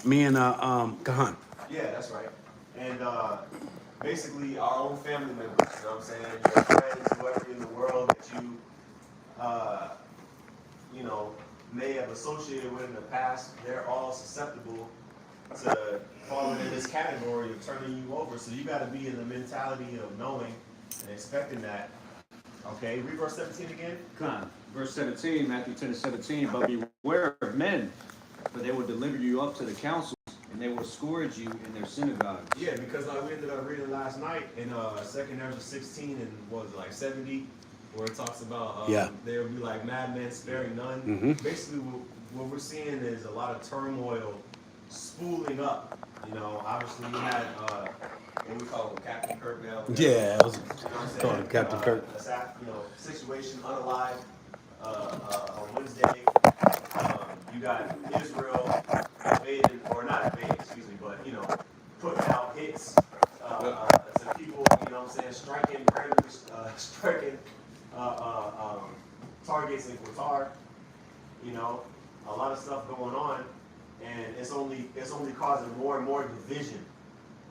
Me and Kahan. Yeah, that's right. And basically our own family members, you know what I'm saying? Your friends, whoever in the world that uh, you know, may have associated with in the past, they're all susceptible to falling in this category of turning you over. So you got to be in the mentality of knowing and expecting that. Okay, read verse 17 again. Con. Verse 17, Matthew 10:17. But beware of men, for they will deliver you up to the councils, and they will scourge you in their synagogues. Yeah, because we ended up reading last night in 2nd Ezra 16 and what was it, like 70, where it talks about there will be like madmen sparing none. Mm-hmm. Basically, what we're seeing is a lot of turmoil spooling up. You know, obviously we had what we call him, Captain Kirk now. Yeah, I was You know what I'm calling saying? him Captain Kirk. Situation unalive on Wednesday. You got Israel invaded, or not invaded, excuse me, but putting out hits to people. You know what I'm saying? Striking targets in Qatar. You know, a lot of stuff going on, and it's only causing more and more division.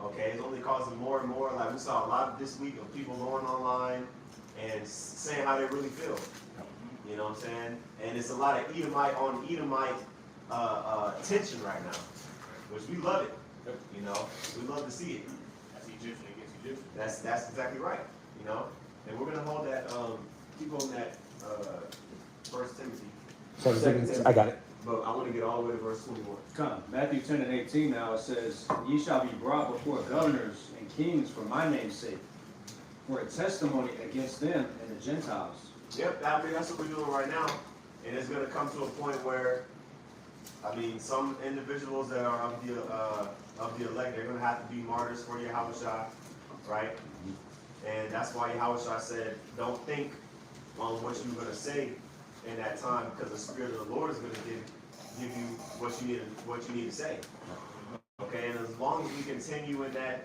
Okay, it's only causing more and more. Like we saw a lot this week of people going online and saying how they really feel. You know what I'm saying? And it's a lot of Edomite on Edomite tension right now, which we love it. You know, we love to see it. That's Egyptian against Egyptian. That's exactly right. You know, and we're gonna hold that. Keep on that. First Timothy. Second Timothy. I got it. But I want to get all the way to verse 21. Come, Matthew 10:18 now it says, Ye shall be brought before governors and kings for my name's sake, for a testimony against them and the Gentiles. Yep, that's what we're doing right now. And it's going to come to a point where, I mean, some individuals that are of the elect, they're going to have to be martyrs for Yahushua, right? And that's why Yahushua said, don't think on what you're going to say in that time, because the Spirit of the Lord is going to give you what you need to say. Okay, and as long as we continue in that,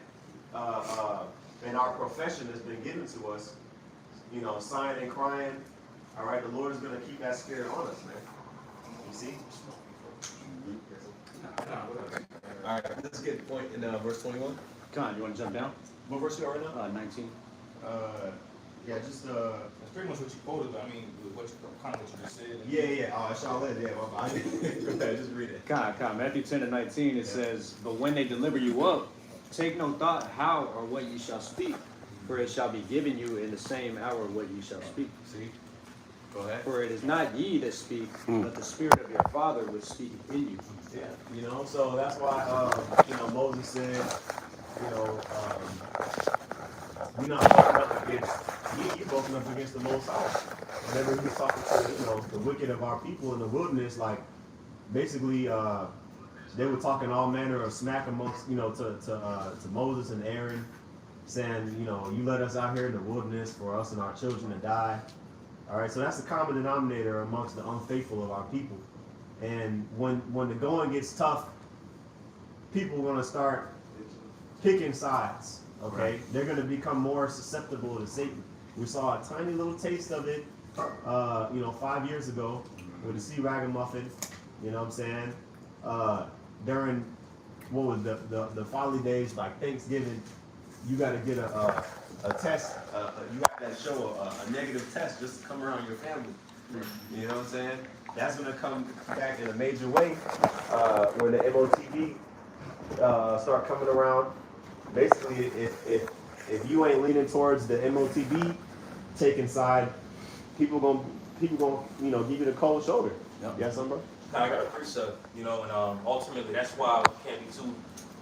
in our profession that's been given to us, you know, sighing and crying, all right, the Lord is going to keep that spirit on us, man. You see? All right, let's get the point in verse 21. Con, you want to jump down? What verse we are right now? 19. Yeah, just That's pretty much what you quoted. I mean, what you just said. yeah. Oh, Charlotte, yeah. Go ahead, just read it. Con, Matthew 10:19 it says, But when they deliver you up, take no thought how or what ye shall speak, for it shall be given you in the same hour what ye shall speak. See? Go ahead. For it is not ye that speak, but the Spirit of your Father which speaketh in you. Yeah, you know, so that's why, Moses said, we're not voting up against, you're voting up against the Most High. Whenever he was talking to, the wicked of our people in the wilderness, like, basically, they were talking all manner of smack amongst, to Moses and Aaron, saying, you let us out here in the wilderness for us and our children to die. All right, so that's the common denominator amongst the unfaithful of our people. And when the going gets tough, people are going to start picking sides. Okay, right. They're going to become more susceptible to Satan. We saw a tiny little taste of it, 5 years ago with the Sea Ragamuffin. You know what I'm saying? During what was the folly days, like Thanksgiving, you got to get a test. You have to show a negative test just to come around your family. You know what I'm saying? That's going to come back in a major way when the MOTB start coming around. Basically, if you ain't leaning towards the MOTB taking side, people gonna give you the cold shoulder. Yep. You got something, bro? I got a precept, and ultimately that's why we can't be too.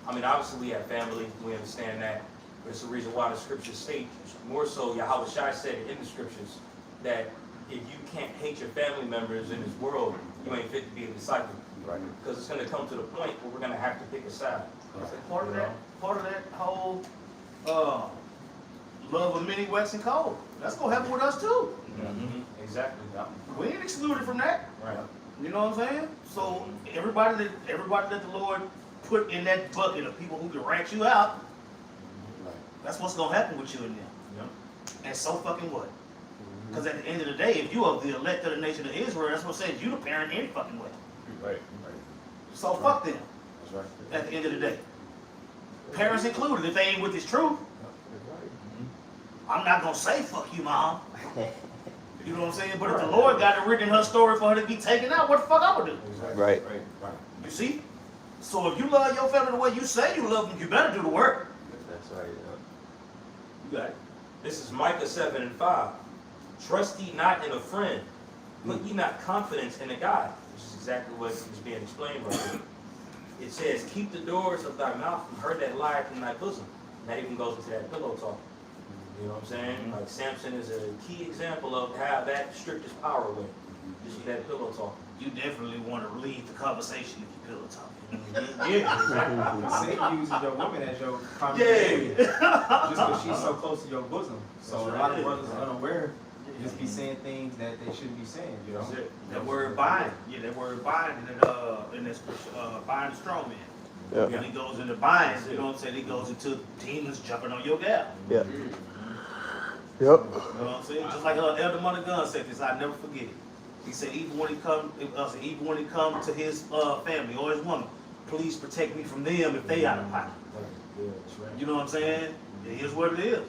I mean, obviously we have family, we understand that, but it's the reason why the scriptures state more so. Yahweh Shai said in the scriptures that if you can't hate your family members in this world, you ain't fit to be a disciple. Right. Because it's going to come to the point where we're going to have to pick a side. Part of that whole love of many waxing cold. That's gonna happen with us too. Mm-hmm. Exactly. We ain't excluded from that. Right. You know what I'm saying? So everybody that the Lord put in that bucket of people who can rat you out, that's what's gonna happen with you and them. Yeah. And so fucking what? Because at the end of the day, if you are the elect of the nation of Israel, that's what says you the parent any fucking way. Right. So fuck them. That's right. at the end of the day. Parents included, if they ain't with this truth. I'm not gonna say fuck you, mom. You know what I'm saying? But if the Lord got it written in her story for her to be taken out, what the fuck I would do? Right. You see? So if you love your family the way you say you love them, you better do the work. That's right. You got it. This is Micah 7:5. Trust ye not in a friend, put ye not confidence in a God. Which is exactly what is being explained right here. It says, keep the doors of thy mouth from her that lieth in thy bosom. And that even goes into that pillow talk. You know what I'm saying? Like Samson is a key example of how that stripped his power away. Just that pillow talk. You definitely want to lead the conversation if you pillow talking. Yeah, exactly. Satan uses your woman as your common Yeah. just because she's so close to your bosom. So a lot of brothers are unaware, just be saying things that they shouldn't be saying, you know? That's it. That word bind, that word bind in this bind the strong man. Yeah. When he goes into bind, you know what I'm saying? He goes into demons jumping on your gal. Yeah. Yep. You know what I'm saying? Just like Elder Mother Gun said this, I never forget it. He said even when he come to his family or his woman, please protect me from them if they out of pocket. Yeah, that's right. You know what I'm saying? It is what it is.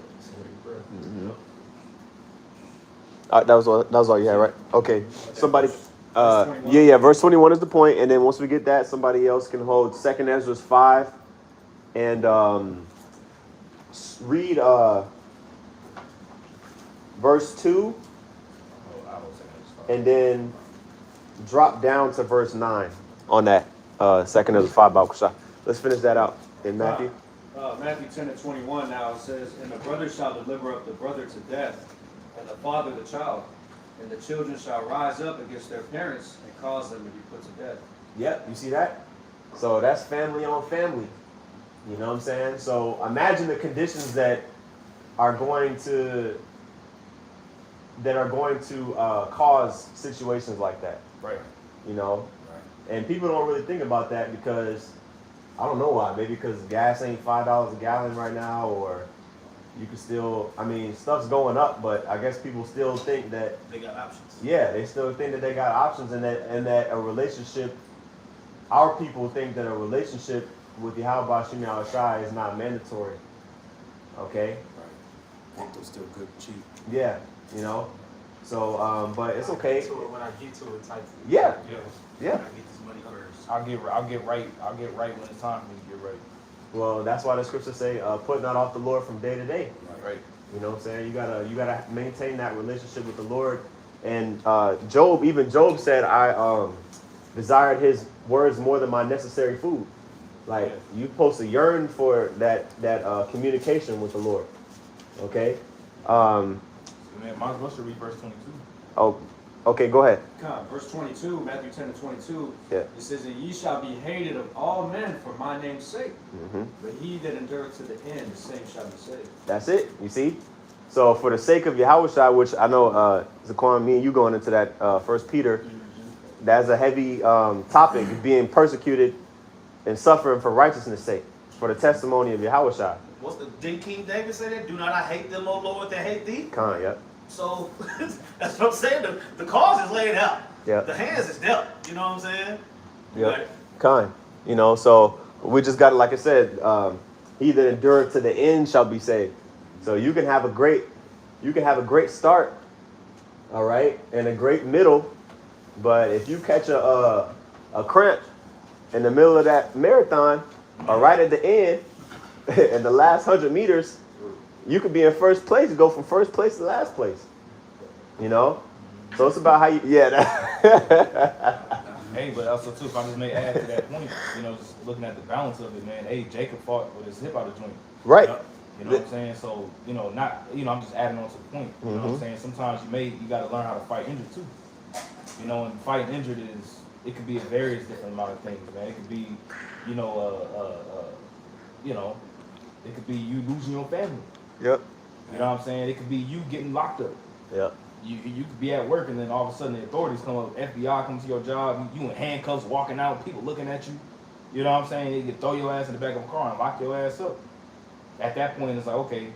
That was all you had, right? Okay. Somebody. Yeah. Verse 21 is the point, and then once we get that, somebody else can hold 2 Ezra 5, and read verse 2, and then drop down to verse 9 on that 2 Ezra 5 Bible Shah. Let's finish that out in Matthew. Matthew 10:21 now it says, and the brother shall deliver up the brother to death, and the father the child, and the children shall rise up against their parents and cause them to be put to death. Yep, you see that? So that's family on family. You know what I'm saying? So imagine the conditions that are going to cause situations like that. Right. You know? And people don't really think about that because I don't know why. Maybe because gas ain't $5 a gallon right now, or you can still, I mean, stuff's going up, but I guess people still think that, They got options. yeah, they still think that they got options, and that a relationship, our people think that a relationship with Yahweh Shem Yahushai is not mandatory. Okay? Think they're still good, cheap. Yeah, you know? So, but it's okay. To it when I get to it type. Yeah, Yeah. yeah. I get this money first. I'll get right when it's time for me to get right. Well, that's why the scriptures say, put not off the Lord from day to day. Right. You know what I'm saying? You gotta maintain that relationship with the Lord. And Job said, I desired his words more than my necessary food. Like, you're supposed to yearn for that communication with the Lord. Okay? Man, might as well should read verse 22. Oh, okay, go ahead. Verse 22, Matthew 10:22. Yeah. It says, and ye shall be hated of all men for my name's sake, Mm-hmm. but he that endureth to the end, the same shall be saved. That's it. You see? So for the sake of Yahushua, which I know, Zaquan, me and you going into that 1 Peter, that's a heavy topic, being persecuted and suffering for righteousness' sake, for the testimony of Yahushua. Didn't King David say that? Do not I hate them, O Lord, that hate thee? Khan, yep. So that's what I'm saying. The cause is laid out. Yeah. The hands is dealt. You know what I'm saying? Yep. Khan. You know, so we just got to, like I said, he that endureth to the end shall be saved. So you can have a great start, all right, and a great middle, but if you catch a cramp in the middle of that marathon, or right at the end, in the last 100 meters, you could be in first place, go from first place to last place. You know? So it's about how you, Hey, but also too, if I just may add to that point, you know, just looking at the balance of it, man. Hey, Jacob fought with his hip out of joint. Right. You know what I'm saying? So, you know, I'm just adding on to the point. You know what I'm saying? Sometimes you got to learn how to fight injured too. You know, and fighting injured it could be a various different amount of things, man. It could be, you know, it could be you losing your family. Yep. You know what I'm saying? It could be you getting locked up. Yep. You could be at work and then all of a sudden the authorities come up, FBI comes to your job, you in handcuffs walking out, people looking at you. You know what I'm saying? They can throw your ass in the back of a car and lock your ass up. At that point, it's like, okay,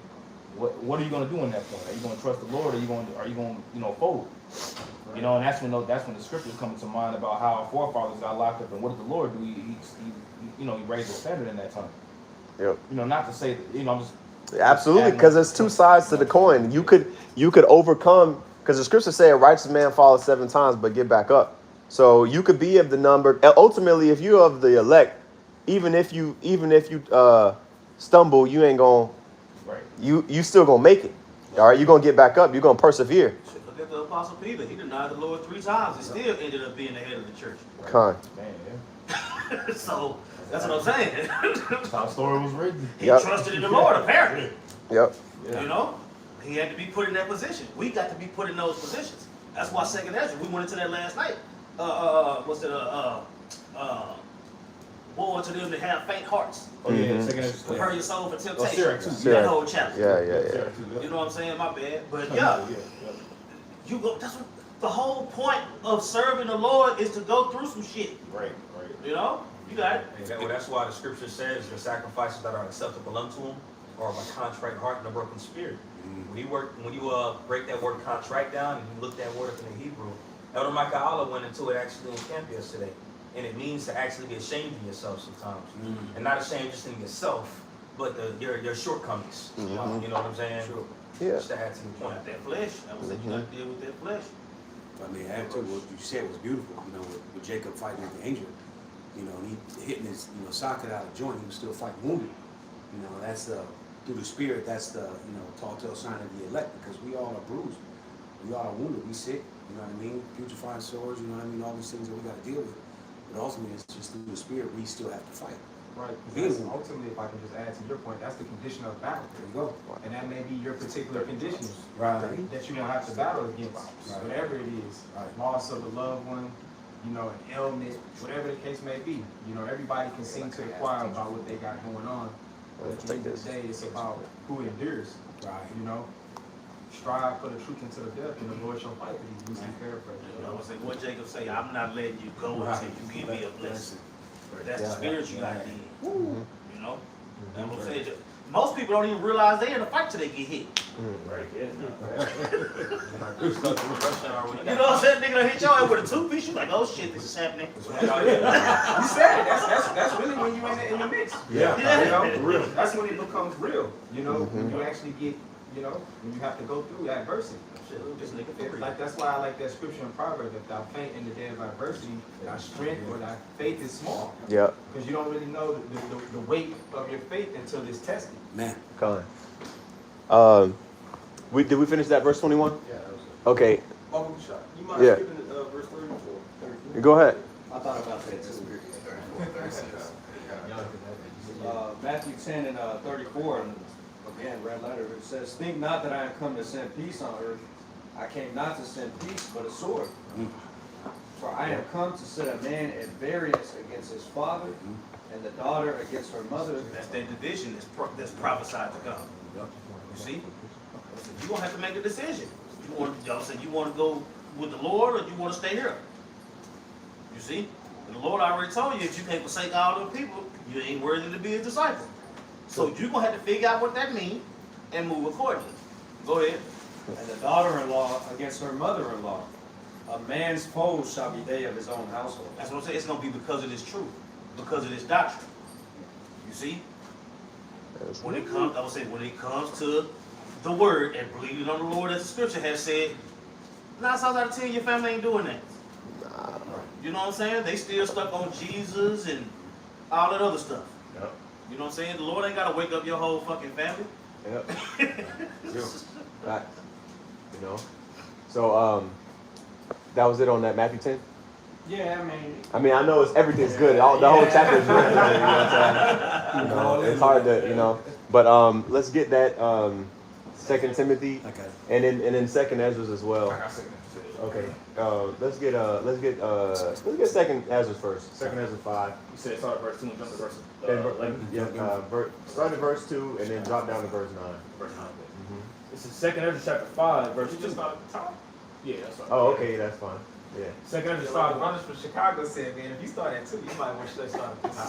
what are you gonna do in that point? Are you gonna trust the Lord, or are you gonna fold? You know, and that's when the scriptures come to mind about how our forefathers got locked up, and what did the Lord do? He raised the standard in that time. Yep. You know, not to say that, I'm just Absolutely, because there's two sides to the coin. You could overcome, because the scriptures say a righteous man falls 7 times but get back up. So you could be of the number. Ultimately, if you're of the elect, even if you stumble, you ain't gonna. right. You still gonna make it. All right, you're gonna get back up. You're gonna persevere. Shit, look at the Apostle Peter. He denied the Lord 3 times and still ended up being the head of the church. Con. Man, So that's what I'm saying. that's how the story was written. He Yep. trusted in the Lord, apparently. Yep. You know, he had to be put in that position. We got to be put in those positions. That's why Second Ezra. We went into that last night. Woe unto them that have faint hearts. Oh yeah, Mhm. second is Prepare your soul for temptation. Sirach too. That whole chapter. Yeah. You know what I'm saying? My bad. But yeah, you go. That's what the whole point of serving the Lord is to go through some shit. Right. You know, you got it. Exactly. That's why the scripture says the sacrifices that are acceptable unto him are of a contrite heart and a broken spirit. When you break that word contract down and you look that word up in the Hebrew, Elder Micah Allah went into it actually in camp yesterday. And it means to actually be ashamed of yourself sometimes. And not ashamed just in yourself, but your shortcomings. You know what I'm saying? Sure. Yeah. Just to add to the point. That flesh. I was saying you got to deal with that flesh. I mean, add to what you said was beautiful, with Jacob fighting with the angel. And he hitting his, socket out of joint, he was still fighting wounded. That's through the spirit, that's the, telltale sign of the elect, because we all are bruised. We all are wounded, we sick, putrefying sores, all these things that we got to deal with. But ultimately, it's just through the spirit, we still have to fight. Right. Being Because ultimately, if I can just add to your point, that's the condition of battle. There you go. And that may be your particular conditions Right. that you're going to have to battle against. Right. Whatever it is. Right. Loss of a loved one, an ailment, whatever the case may be. Everybody can sing to the choir about what they got going on. But at the end of the day, it's about who endures. Right. Strive for the truth until the death, and the Lord shall fight for you. Loosely paraphrased. You know, say what Jacob say, I'm not letting you go until you give me a blessing. That's the spirit you got in. You know? And I'm saying, most people don't even realize they're in a fight till they get hit. Right. You know what I'm saying? Nigga done hit your ass with a toothpiece. You like, oh shit, this is happening. You said it. That's really when you in the mix. Yeah. For real. That's when it becomes real. When you actually get, when you have to go through adversity. This nigga for real. Like that's why I like that scripture in Proverbs. If thou faint in the day of adversity, thy strength or thy faith is small. Yep. Because you don't really know the weight of your faith until it's tested. Man. Con. Did we finish that verse 21? Yeah, that was Okay. Welcome to shot. You mind Yeah. skipping to verse 34? Go ahead. I thought about that too. Matthew 10 and 34, and again, red letter, it says, "Think not that I am come to send peace on earth. I came not to send peace, but a sword. For I am come to set a man at variance against his father, and the daughter against her mother." That's that division that's prophesied to come. You see? You're going to have to make a decision. You want to go with the Lord or you want to stay here? You see? And the Lord already told you if you can't forsake all the people, you ain't worthy to be a disciple. So you're going to have to figure out what that means and move accordingly. Go ahead. And the daughter-in-law against her mother-in-law. A man's foes shall be they of his own household. That's what I'm saying. It's going to be because of this truth, because of this doctrine. You see? When it comes, I would say, when it comes to the word and believing on the Lord, as the scripture has said, 9 times out of 10, your family ain't doing that. You know what I'm saying? They still stuck on Jesus and all that other stuff. Yep. You know what I'm saying? The Lord ain't got to wake up your whole fucking family. Yep. Right. So that was it on that Matthew 10. Yeah, I mean, I know everything's good. The whole chapter is really good. You know what I'm saying? It's hard to, But let's get that 2 Timothy, Okay. and then 2 Ezra as well. Okay. Let's get 2 Ezra first. 2 Ezra 5. You said start at verse 2 and jump to verse And 11. start at verse 2 and then drop down to verse 9. Verse 9. This is 2 Ezra chapter 5, verse 2. Just start at the top. Yeah, that's right. Oh, okay, that's fine. Yeah. 2 Ezra The 5. brothers from Chicago said, man, if you start at 2, you might want to start at the top.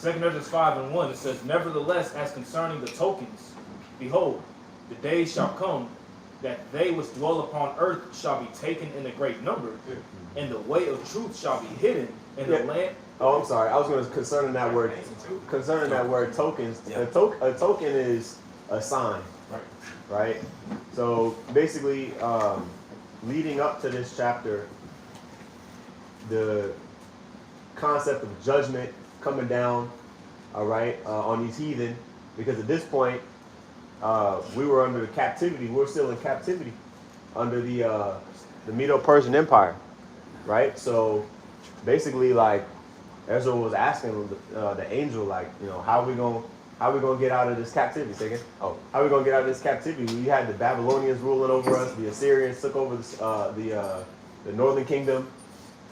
2 Ezra 5:1, it says, nevertheless, as concerning the tokens, behold, the days shall come that they which dwell upon earth shall be taken in a great number, and the way of truth shall be hidden in the land. Oh, I'm sorry. I was going to concerning that word tokens. Yeah. A token is a sign, right? So basically, leading up to this chapter, the concept of judgment coming down, all right, on these heathen, because at this point, we were under the captivity. We're still in captivity under the Medo-Persian Empire, right? So basically, like Ezra was asking the angel, like, you know, how we gonna get out of this captivity? Second, how we gonna get out of this captivity? We had the Babylonians ruling over us. The Assyrians took over the northern kingdom.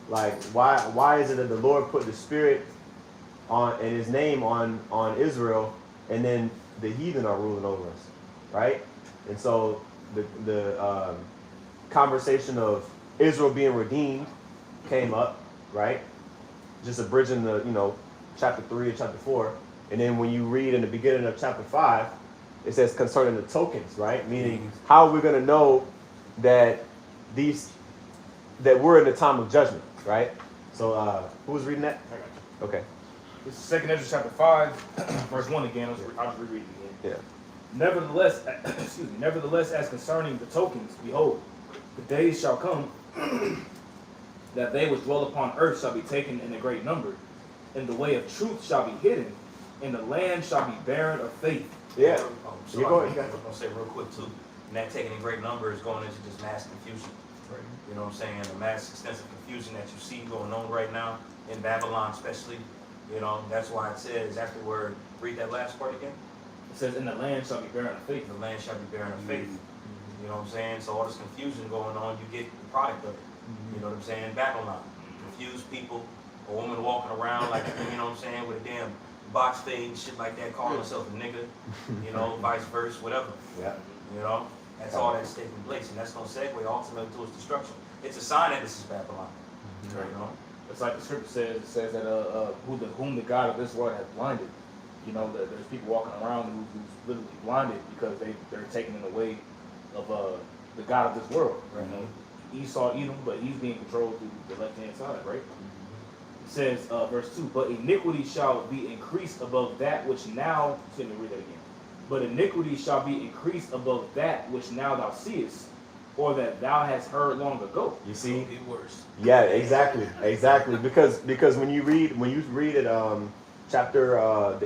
Like, why is it that the Lord put the Spirit on and His name on Israel, and then the heathen are ruling over us, right? And so the conversation of Israel being redeemed came up, right? Just abridging the, you know, chapter 3 and chapter 4. And then when you read in the beginning of chapter 5, it says concerning the tokens, right? Meaning, how are we going to know that that we're in the time of judgment, right? So who was reading that? Okay. This is 2 Ezra chapter 5, verse 1 again. I'll just reread it again. Yeah. Nevertheless, nevertheless, as concerning the tokens, behold, the days shall come that they which dwell upon earth shall be taken in a great number, and the way of truth shall be hidden, and the land shall be barren of faith. Yeah. So You're I going- was going to say real quick too, and that taking a great number is going into just mass confusion. You know what I'm saying? The mass extensive confusion that you see going on right now in Babylon, especially. You know, that's why it says afterward. Read that last part again. It says, and the land shall be barren of faith. The land shall be barren of faith. You know what I'm saying? So all this confusion going on, you get the product of it. You know what I'm saying? Babylon, confused people, a woman walking around like, you know what I'm saying, with a damn box fade and shit like that, calling herself a nigga. You know, vice versa, whatever. Yeah. You know, that's all that's taking place, and that's gonna segue ultimately to its destruction. It's a sign that this is Babylon. You know. It's like the scripture says. It says that whom the God of this world has blinded. You know, that there's people walking around who's literally blinded because they're taken in the way of the God of this world. Right? You know, Esau, Edom, but he's being controlled through the left hand side, right? It says, verse 2, but iniquity shall be increased above that which now. Let me read that again. But iniquity shall be increased above that which now thou seest, or that thou hast heard long ago. You see? It'll get worse. Yeah, exactly. Because when you read it, the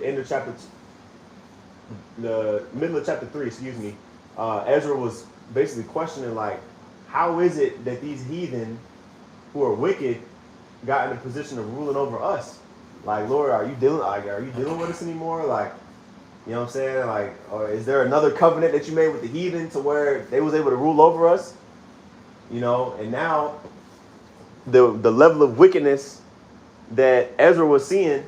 end of the middle of chapter 3, excuse me, Ezra was basically questioning, like, how is it that these heathen who are wicked got in a position of ruling over us? Like, Lord, are you dealing with us anymore? Like, you know what I'm saying? Like, or is there another covenant that you made with the heathen to where they was able to rule over us? You know, and now the level of wickedness that Ezra was seeing,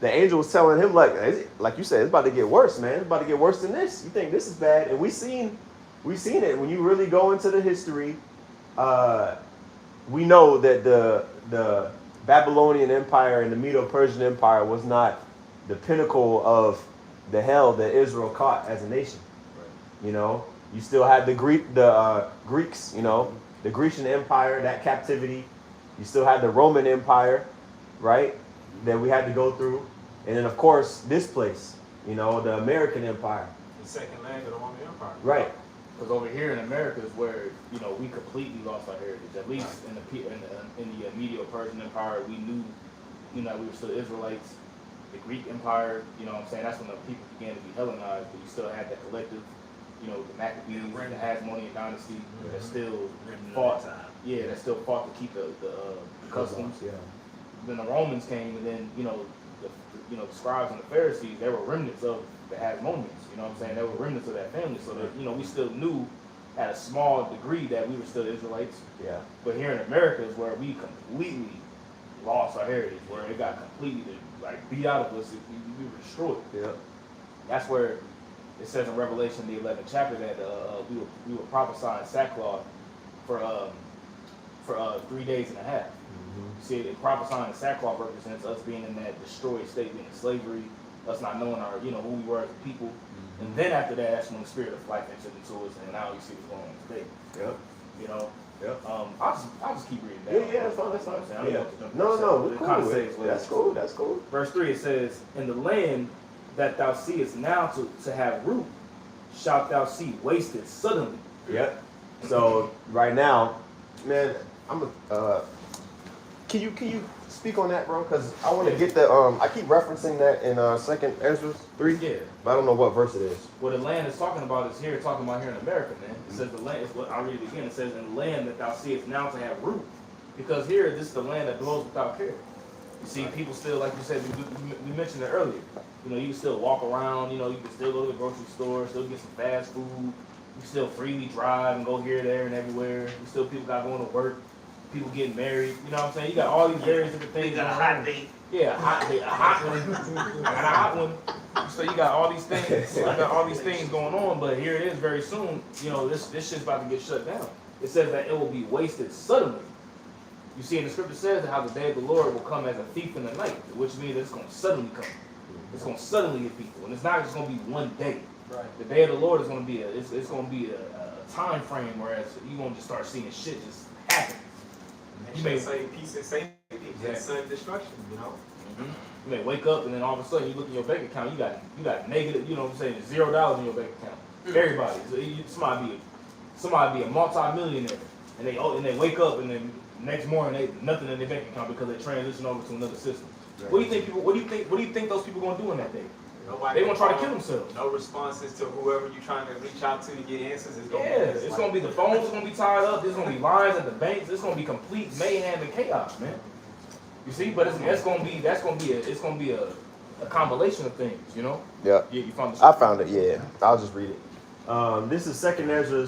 the angel was telling him, like you said, it's about to get worse, man. It's about to get worse than this. You think this is bad? And we've seen it. When you really go into the history, we know that the Babylonian Empire and the Medo-Persian Empire was not the pinnacle of the hell that Israel caught as a nation. Right. You know, you still had the Greeks, you know, the Grecian Empire, that captivity. You still had the Roman Empire, right, that we had to go through. And then, of course, this place, you know, the American Empire. The second leg of the Roman Empire. Right. Because over here in America is where, you know, we completely lost our heritage. At least in the Medo-Persian Empire, we knew, you know, we were still Israelites. The Greek Empire, you know what I'm saying, that's when the people began to be Hellenized, but you still had that collective, you know, the Maccabees, the Hasmonean dynasty that still fought, that still fought to keep the customs. Yeah. Then the Romans came, and then, you know, the scribes and the Pharisees, they were remnants of the Hasmoneans, you know what I'm saying, they were remnants of that family, so that, you know, we still knew at a small degree that we were still Israelites. Yeah. But here in America is where we completely lost our heritage, where it got completely beat out of us. We were destroyed. Yeah. That's where it says in Revelation, the 11th chapter, that we were prophesying sackcloth for 3 days and a half. Mm-hmm. See, it prophesying the sackcloth represents us being in that destroyed state, being in slavery, us not knowing our, who we were as a people. And then after that, that's when the spirit of life entered into us, and now you see what's going on today. Yep. You know. Yep. I'll just keep reading that. Yeah, that's fine. That's fine. I don't Yeah. know what to jump No, to, no, but we're it cool kinda with says it. what it That's is. cool. That's cool. Verse 3, it says, "In the land that thou seest now to have root, shalt thou see wasted suddenly." Yep. So right now, man, can you speak on that, bro? Because I want to get the I keep referencing that in 2nd Ezra 3. Yeah. But I don't know what verse it is. What the land is talking about is talking about here in America, man. It says the land, I'll read it again. It says, "In the land that thou seest now to have root." Because here, this is the land that dwells without care. You see, people still, like you said, we mentioned it earlier. You can still walk around, you can still go to the grocery store, still get some fast food. You can still freely drive and go here, there, and everywhere. Still people got going to work, people getting married. You know what I'm saying? You got all these various different things. You got a hot date. Yeah, a hot one. I got a hot one. So you got all these things. Going on, but here it is very soon. This shit's about to get shut down. It says that it will be wasted suddenly. You see, in the scripture says how the day of the Lord will come as a thief in the night, which means it's going to suddenly come. It's going to suddenly hit people, and it's not just going to be one day. Right. The day of the Lord is going to be it's going to be a time frame, whereas you're going to just start seeing shit just happen. You may say peace and safety, and sudden destruction, You may wake up and then all of a sudden you look in your bank account, you got negative, $0 in your bank account. Everybody, somebody be a multi-millionaire, and they wake up and then next morning they nothing in their bank account because they transition over to another system. Right. What do you think those people gonna do in that day? They gonna try to kill themselves. No responses to whoever you're trying to reach out to get answers. It's gonna be the phones gonna be tied up. There's gonna be lines at the banks. It's gonna be complete mayhem and chaos, man. You see, but it's gonna be a combination of things, Yeah. Yeah, you found it. I found it. Yeah. I'll just read it. This is 2nd Ezra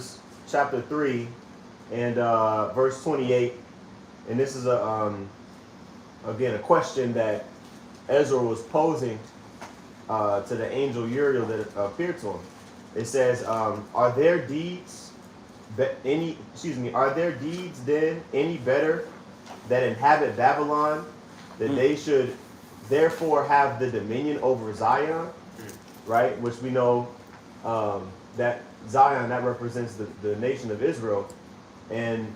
chapter 3 and verse 28, and this is again a question that Ezra was posing to the angel Uriel that appeared to him. It says, "Are there deeds then any better that inhabit Babylon, that they should therefore have the dominion over Zion?" Right, which we know that Zion, that represents the nation of Israel, and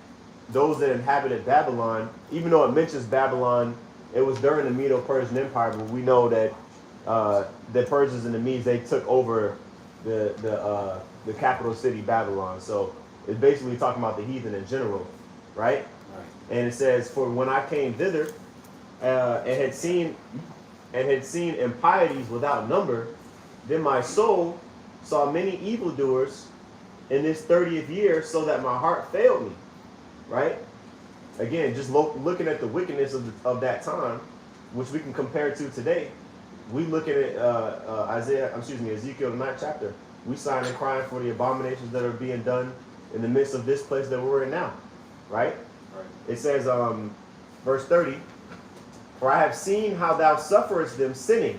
those that inhabited Babylon, even though it mentions Babylon, it was during the Medo-Persian Empire, but we know that the Persians and the Medes, they took over the capital city Babylon. So it's basically talking about the heathen in general, right? And it says, "For when I came thither and had seen impieties without number, then my soul saw many evildoers in this 30th year, so that my heart failed me." Right? Again, just looking at the wickedness of that time, which we can compare to today. We looking at Ezekiel, the 9th chapter. We sighing and crying for the abominations that are being done in the midst of this place that we're in now. Right? It says, verse 30, "For I have seen how thou sufferest them sinning,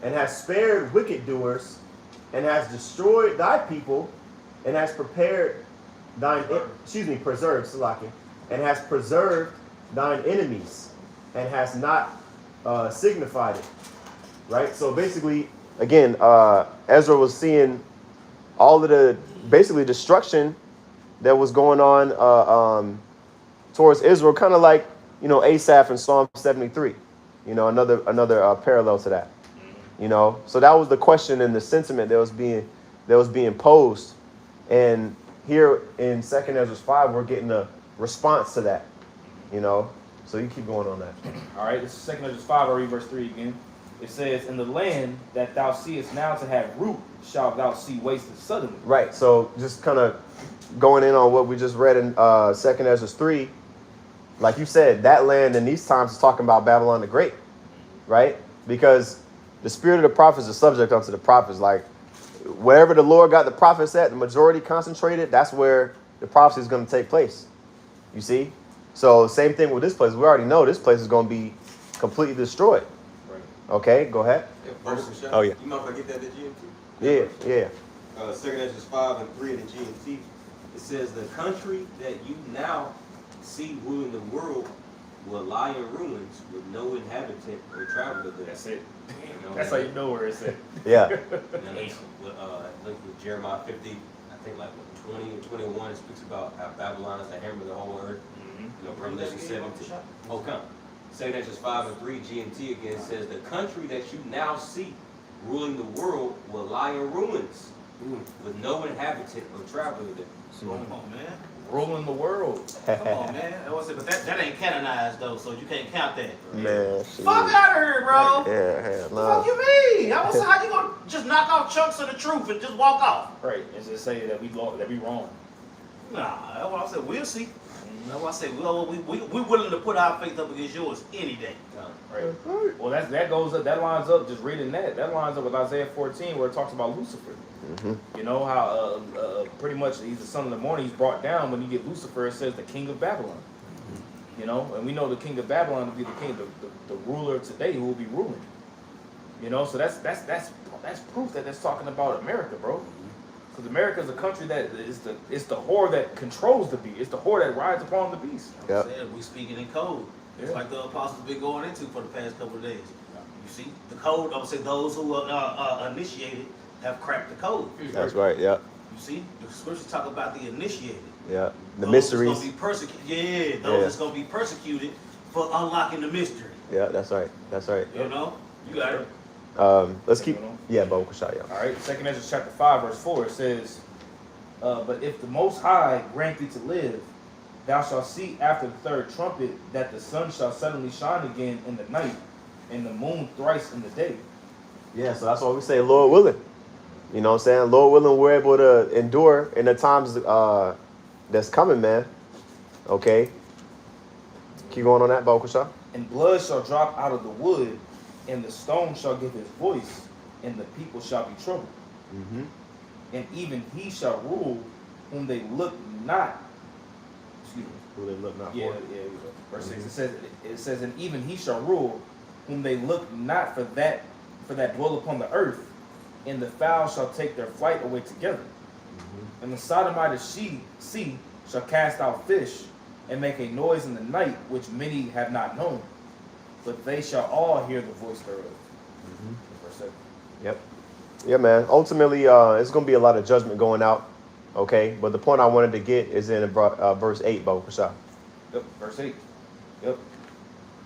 and hast spared wicked doers, and hast destroyed thy people, and hast preserved Salaki, and hast preserved thine enemies, and hast not signified it." Right? So basically, again, Ezra was seeing all of the basically destruction that was going on towards Israel, kind of like Asaph in Psalm 73. Another parallel to that. So that was the question and the sentiment that was being posed, and here in 2nd Ezra 5, we're getting a response to that. So you keep going on that. All right, this is 2nd Ezra 5. I'll read verse 3 again. It says, "In the land that thou seest now to have root, shalt thou see wasted suddenly." Right. So just kind of going in on what we just read in 2nd Ezra 3, like you said, that land in these times is talking about Babylon the Great, right? Because the spirit of the prophets is subject unto the prophets. Like wherever the Lord got the prophets at, the majority concentrated, that's where the prophecy is going to take place. You see? So same thing with this place. We already know this place is going to be completely destroyed. Okay, go ahead. Oh, yeah. You know if I get that at GMT? Yeah. 2nd Ezra 5 and 3 in the GMT. It says, "The country that you now see ruling the world will lie in ruins with no inhabitant or traveler there. That's it. You know, That's how you know where it's at. Yeah. And then with Jeremiah 50, I think like 20 and 21, it speaks about how Babylon is the hammer of the whole earth. You know, Revelation 17. Oh, come. 2 Corinthians 5 and 3, G&T again says, the country that you now see ruling the world will lie in ruins with no inhabitant or traveler there. Come on, man. Ruling the world. Come on, man. But that ain't canonized though, so you can't count that. Man, shit. Fuck out of here, bro. Yeah, hell What the no. fuck you mean? How you gonna just knock off chunks of the truth and just walk off? Right. And just say that we wrong. Nah, that's what I said. We'll see. That's why I say we're willing to put our faith up against yours any day. Right. Well, that lines up. Just reading that lines up with Isaiah 14, where it talks about Lucifer. You know how pretty much he's the son of the morning. He's brought down. When you get Lucifer, it says the king of Babylon. You know, and we know the king of Babylon will be the king, the ruler of today, who will be ruling. You know, so that's proof that that's talking about America, bro. Because America is a country that is the whore that controls the beast. It's the whore that rides upon the beast. Yep. We speaking in code. It's Yeah. like the apostles been going into for the past couple of days. You see, the code, I would say those who are initiated have cracked the code. That's right. Yeah. You see, the scriptures talk about the initiated. Yeah. The Those mysteries. That's gonna be persecuted. Those that's gonna be persecuted for unlocking the mystery. Yeah, that's right. That's right. You know, you got it. Let's keep. Yeah, Bo Kushai, yeah. All right, 2 Ezra chapter 5, verse 4, it says, but if the Most High grant thee to live, thou shalt see after the third trumpet that the sun shall suddenly shine again in the night, and the moon thrice in the day. Yeah, so that's why we say, Lord willing. You know what I'm saying? Lord willing, we're able to endure in the times that's coming, man. Okay. Keep going on that, Bo Kushai. And blood shall drop out of the wood, and the stone shall give his voice, and the people shall be troubled. Mm-hmm. And even he shall rule whom they look not. Excuse me. Who they look not Yeah, for. yeah. Verse 6. It says, and even he shall rule whom they look not for that dwell upon the earth, and the fowl shall take their flight away together. Mm-hmm. And the sodomite sea shall cast out fish, and make a noise in the night, which many have not known. But they shall all hear the voice thereof. Mm-hmm. Verse 7. Yep. Yeah, man. Ultimately, it's going to be a lot of judgment going out. Okay. But the point I wanted to get is in verse 8, Bo Kushai. Yep, verse 8. Yep.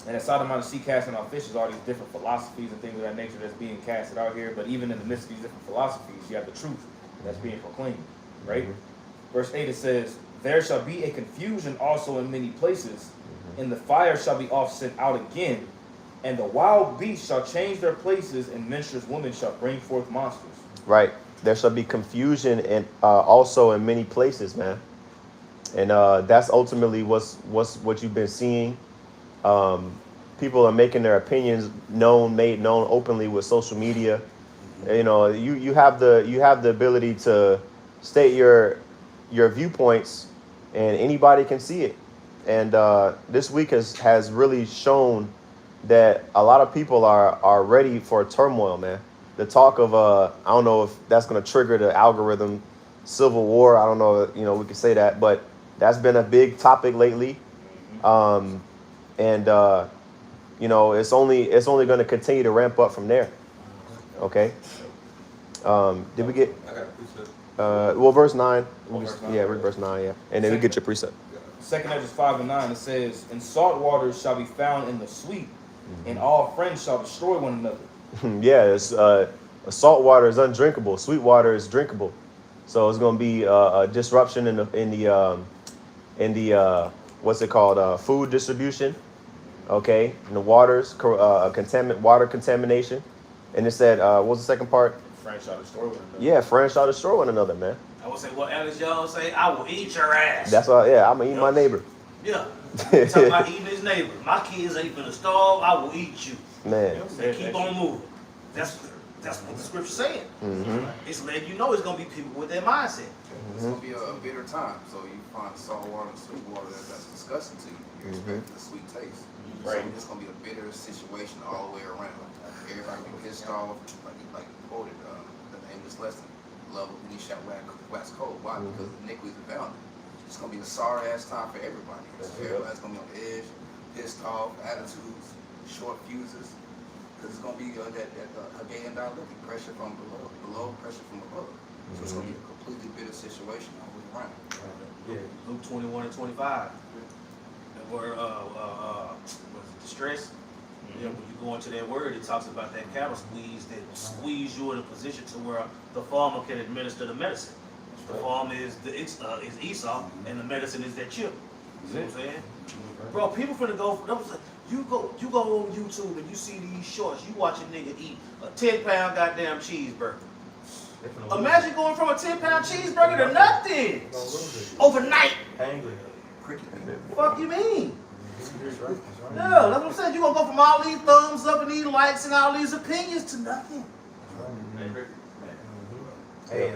And at Sodom on the sea casting out fish is all these different philosophies and things of that nature that's being casted out here. But even in the midst of these different philosophies, you have the truth that's being proclaimed. Right? Mm-hmm. Verse 8, it says, there shall be a confusion also in many places, and the fire shall be oft sent out again, and the wild beasts shall change their places, and menstruous women shall bring forth monsters. Right. There shall be confusion and also in many places, man. And that's ultimately what you've been seeing. People are making their opinions made known openly with social media. You know, you have the ability to state your viewpoints, and anybody can see it. And this week has really shown that a lot of people are ready for turmoil, man. The talk of I don't know if that's going to trigger the algorithm civil war. I don't know, we could say that, but that's been a big topic lately. And it's only going to continue to ramp up from there. Okay. Did we get I got a precept. verse 9? Verse 9. Yeah, read verse 9, yeah. And then we get your precept. 2 Ezra 5 and 9, it says, and salt waters shall be found in the sweet, and all friends shall destroy one another. Yeah, it's salt water is undrinkable. Sweet water is drinkable. So it's going to be a disruption in the what's it called? Food distribution. Okay, in the waters, water contamination. And it said, what was the second part? Friends shall destroy one another. Yeah, friends shall destroy one another, man. I would say what Alex Jones say, I will eat your ass. That's why. Yeah, I'm gonna eat my neighbor. Yeah. Talking about eating his neighbor. My kids ain't finna starve, I will eat you. Man. And keep on moving. That's what the scripture's saying. Mm-hmm. It's letting you know it's gonna be people with that mindset. It's gonna be a bitter time. So you find salt water and sweet water that's disgusting to you. You're expecting a sweet taste. Right. So it's gonna be a bitter situation all the way around. Everybody be pissed off, like you quoted, the nameless lesson. Love of me shall wax cold. Why? Because iniquities abound. It's gonna be a sorry ass time for everybody. So everybody's gonna be on the edge. pissed off, attitudes, short fuses. Because it's going to be that Haggai dialectic, pressure from below, pressure from above. So it's going to be a completely bitter situation all the way around. Yeah. Luke 21 and 25. Where was it distress? Yeah, when you go into that word, it talks about that cattle squeeze that will squeeze you in a position to where the farmer can administer the medicine. The farmer is Esau, and the medicine is that chip. You know what I'm saying? Bro, people finna go. You go on YouTube and you see these shorts. You watch a nigga eat a 10-pound goddamn cheeseburger. Imagine going from a 10-pound cheeseburger to nothing overnight. Angry. Fuck you mean? Yeah, that's what I'm saying. You gonna go from all these thumbs up and these likes and all these opinions to nothing. Hey,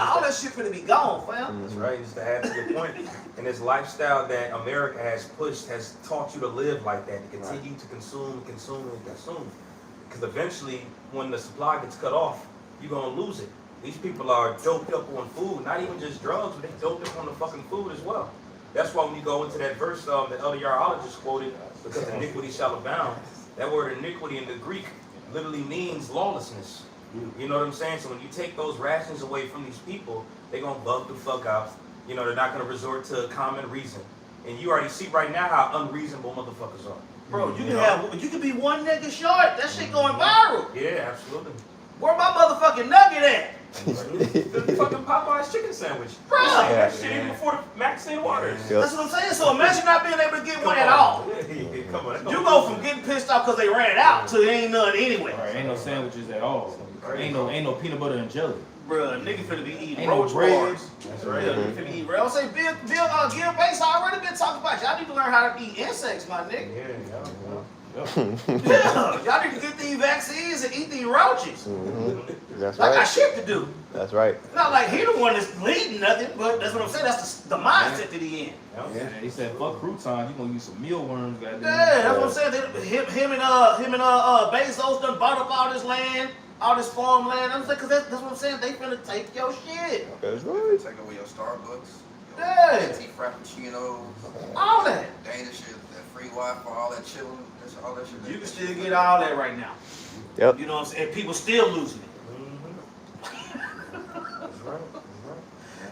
All that shit finna be gone, fam. that's right. Just to add to your point, and this lifestyle that America has pushed has taught you to live like that, to continue to consume. Because eventually, when the supply gets cut off, you're gonna lose it. These people are doped up on food, not even just drugs, but they doped up on the fucking food as well. That's why when you go into that verse that Elder Yarala just quoted, because iniquity shall abound, that word iniquity in the Greek literally means lawlessness. You know what I'm saying? So when you take those rations away from these people, they're going to bug the fuck out. You know, they're not going to resort to common reason. And you already see right now how unreasonable motherfuckers are. Bro, you can be one nigga short. That shit going viral. Yeah, absolutely. Where my motherfucking nugget at? The fucking Popeye's chicken sandwich. Bro. That shit even before the Maxine Waters. That's what I'm saying. So imagine not being able to get one at all. Come on. You go from getting pissed off because they ran it out to there ain't none anyway. Right, ain't no sandwiches at all. Ain't no peanut butter and jelly. Bruh, nigga finna be eating Ain't no roach bread. bars. That's right. Nigga finna be eating bread. I'm saying Gil Bates already been talking about y'all need to learn how to eat insects, my nigga. Yeah, y'all need to get these vaccines and eat these roaches. That's I got right. shit to do. That's right. Not like he the one that's leading nothing, but that's what I'm saying. That's the mindset that he in. Yeah. He said, "Fuck croutons. You gonna use some mealworms, goddamn." Yeah, that's what I'm saying. Him and Bezos done bought up all this land, all this farmland. I'm saying, cause that's what I'm saying. They finna take your shit. That's right. Take away your Starbucks, your Yeah. anti-frappuccinos, All that. Danish shit, that free Wi-Fi, all that chilling, all that shit. You can still get all that right now. Yep. You know what I'm saying? People still losing it.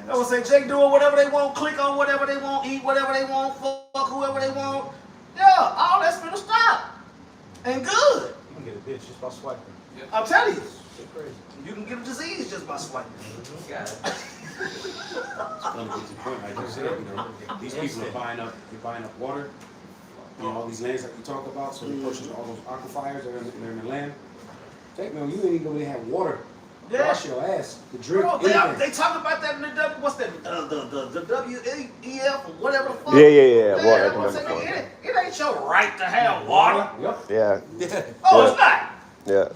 I would say Jake doing whatever they want, click on whatever they want, eat whatever they want, fuck whoever they want. Yeah, all that's finna stop. And good. You can get a bitch just by swiping. I'm telling you. Shit crazy. You can get a disease just by swiping. Got it. One good point, like you said, you know, these people are buying up water, you know, all these lands that you talk about, so they're pushing all those aquifers that are in the land. Take man, you ain't even gonna have water. Yeah. Wash your ass, the drink, Bro, anything. they talk about that in the what's that? The WEF or whatever the fuck. Yeah. Water That's what I'm saying. economic It ain't your right to have water. Yep. Yeah. Oh, it's not. Yeah.